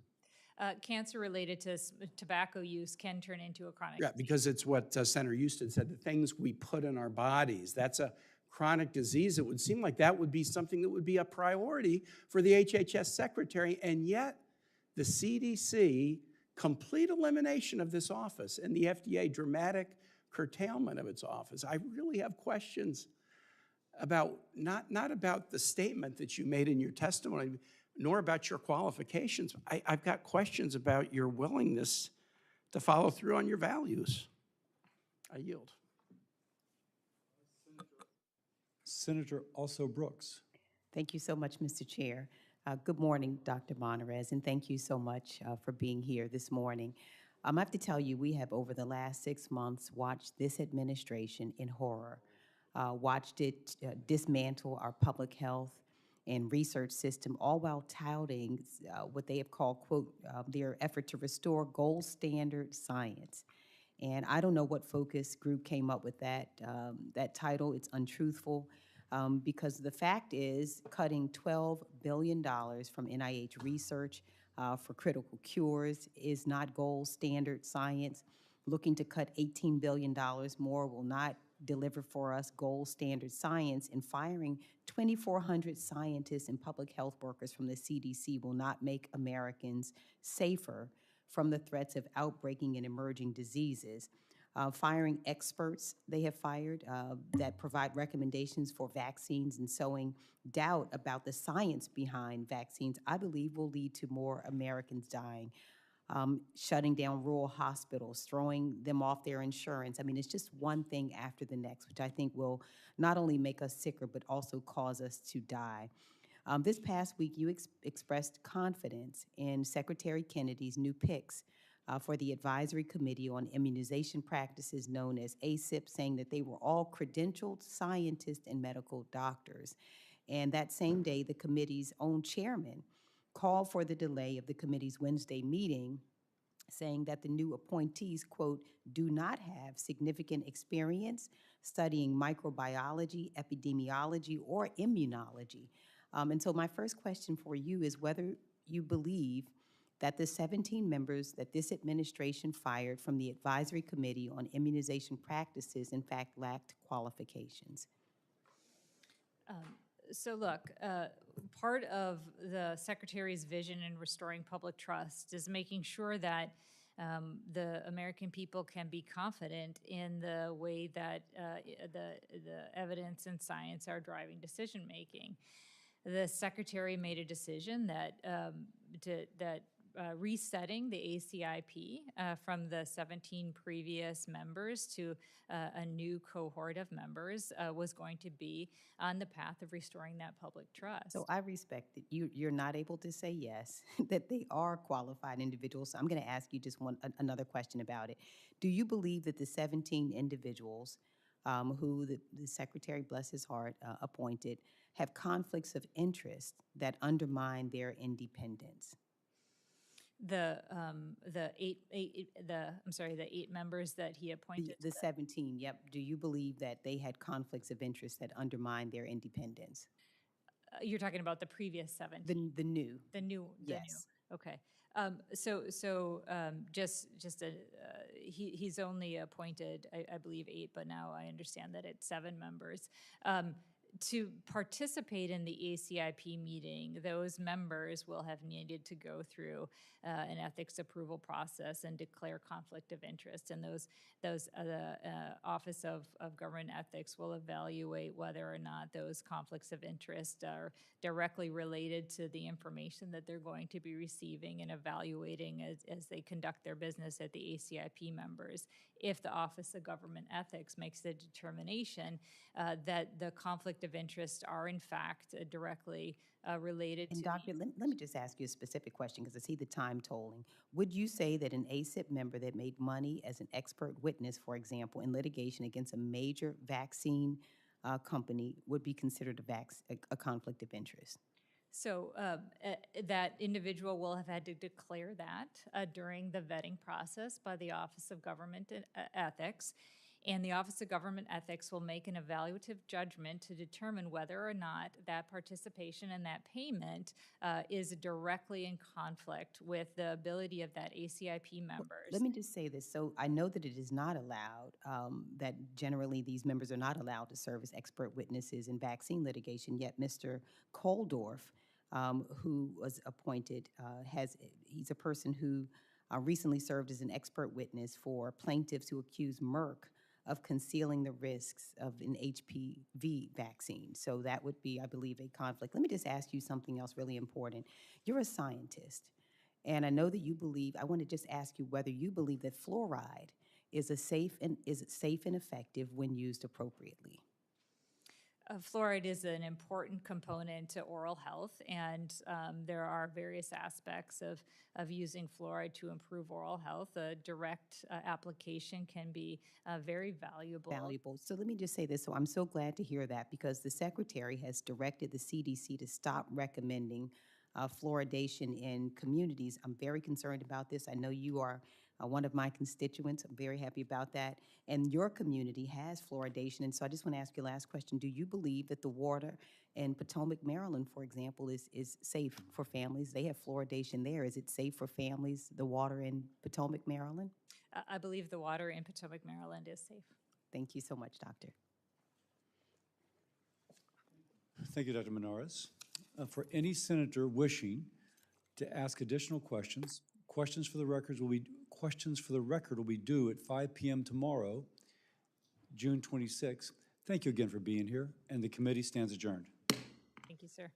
Speaker 3: Cancer related to tobacco use can turn into a chronic
Speaker 18: Yeah,
Speaker 3: disease.
Speaker 18: because it's what Senator Houston said, the things we put in our bodies, that's a chronic disease. It would seem like that would be something that would be a priority for the HHS secretary, and yet the CDC, complete elimination of this office, and the FDA, dramatic curtailment of its office. I really have questions about, not about the statement that you made in your testimony, nor about your qualifications. I've got questions about your willingness to follow through on your values. I yield.
Speaker 1: Senator Also Brooks.
Speaker 19: Thank you so much, Mr. Chair. Good morning, Dr. Monarez, and thank you so much for being here this morning. I have to tell you, we have over the last 6 months watched this administration in horror, watched it dismantle our public health and research system, all while touting what they have called, quote, their effort to restore gold standard science. And I don't know what focus group came up with that title. It's untruthful. Because the fact is, cutting $12 billion from NIH research for critical cures is not gold standard science. Looking to cut $18 billion more will not deliver for us gold standard science, and firing 2,400 scientists and public health workers from the CDC will not make Americans safer from the threats of outbreaking and emerging diseases. Firing experts they have fired that provide recommendations for vaccines and sowing doubt about the science behind vaccines, I believe will lead to more Americans dying. Shutting down rural hospitals, throwing them off their insurance. I mean, it's just one thing after the next, which I think will not only make us sicker, but also cause us to die. This past week, you expressed confidence in Secretary Kennedy's new picks for the Advisory Committee on Immunization Practices, known as ACIP, saying that they were all credentialed scientists and medical doctors. And that same day, the committee's own chairman called for the delay of the committee's Wednesday meeting, saying that the new appointees, quote, do not have significant experience studying microbiology, epidemiology, or immunology. And so my first question for you is whether you believe that the 17 members that this administration fired from the Advisory Committee on Immunization Practices, in fact, lacked qualifications.
Speaker 3: So look, part of the Secretary's vision in restoring public trust is making sure that the American people can be confident in the way that the evidence and science are driving decision-making. The Secretary made a decision that resetting the ACIP from the 17 previous members to a new cohort of members was going to be on the path of restoring that public trust.
Speaker 19: So I respect that you're not able to say yes, that they are qualified individuals. So I'm going to ask you just another question about it. Do you believe that the 17 individuals who the Secretary, bless his heart, appointed have conflicts of interest that undermine their independence?
Speaker 3: The 8 members that he appointed.
Speaker 19: The 17, yep. Do you believe that they had conflicts of interest that undermine their independence?
Speaker 3: You're talking about the previous 17.
Speaker 19: The new.
Speaker 3: The new.
Speaker 19: Yes.
Speaker 3: Okay. He's only appointed, I believe, 8, but now I understand that it's 7 members. To participate in the ACIP meeting, those members will have needed to go through an ethics approval process and declare conflict of interest. And the Office of Government Ethics will evaluate whether or not those conflicts of interest are directly related to the information that they're going to be receiving and evaluating as they conduct their business at the ACIP members. If the Office of Government Ethics makes the determination that the conflict of interest are in fact directly related to.
Speaker 19: And Doctor, let me just ask you a specific question because I see the time tolling. Would you say that an ACIP member that made money as an expert witness, for example, in litigation against a major vaccine company would be considered a conflict of interest?
Speaker 3: So that individual will have had to declare that during the vetting process by the Office of Government Ethics. And the Office of Government Ethics will make an evaluative judgment to determine whether or not that participation and that payment is directly in conflict with the ability of that ACIP members.
Speaker 19: Let me just say this. So I know that it is not allowed, that generally these members are not allowed to serve as expert witnesses in vaccine litigation, yet Mr. Koldorf, who was appointed, he's a person who recently served as an expert witness for plaintiffs who accuse Merck of concealing the risks of an HPV vaccine. So that would be, I believe, a conflict. Let me just ask you something else really important. You're a scientist, and I know that you believe, I want to just ask you whether you believe that fluoride is safe and effective when used appropriately.
Speaker 3: Fluoride is an important component to oral health, and there are various aspects of using fluoride to improve oral health. A direct application can be very valuable.
Speaker 19: So let me just say this. So I'm so glad to hear that because the Secretary has directed the CDC to stop recommending fluoridation in communities. I'm very concerned about this. I know you are one of my constituents. I'm very happy about that. And your community has fluoridation. And so I just want to ask you a last question. Do you believe that the water in Potomac, Maryland, for example, is safe for families? They have fluoridation there. Is it safe for families, the water in Potomac, Maryland?
Speaker 3: I believe the water in Potomac, Maryland is safe.
Speaker 19: Thank you so much, Doctor.
Speaker 1: Thank you, Dr. Monarez. For any senator wishing to ask additional questions, questions for the record will be due at 5 p.m. tomorrow, June 26th. Thank you again for being here, and the committee stands adjourned.
Speaker 3: Thank you, sir.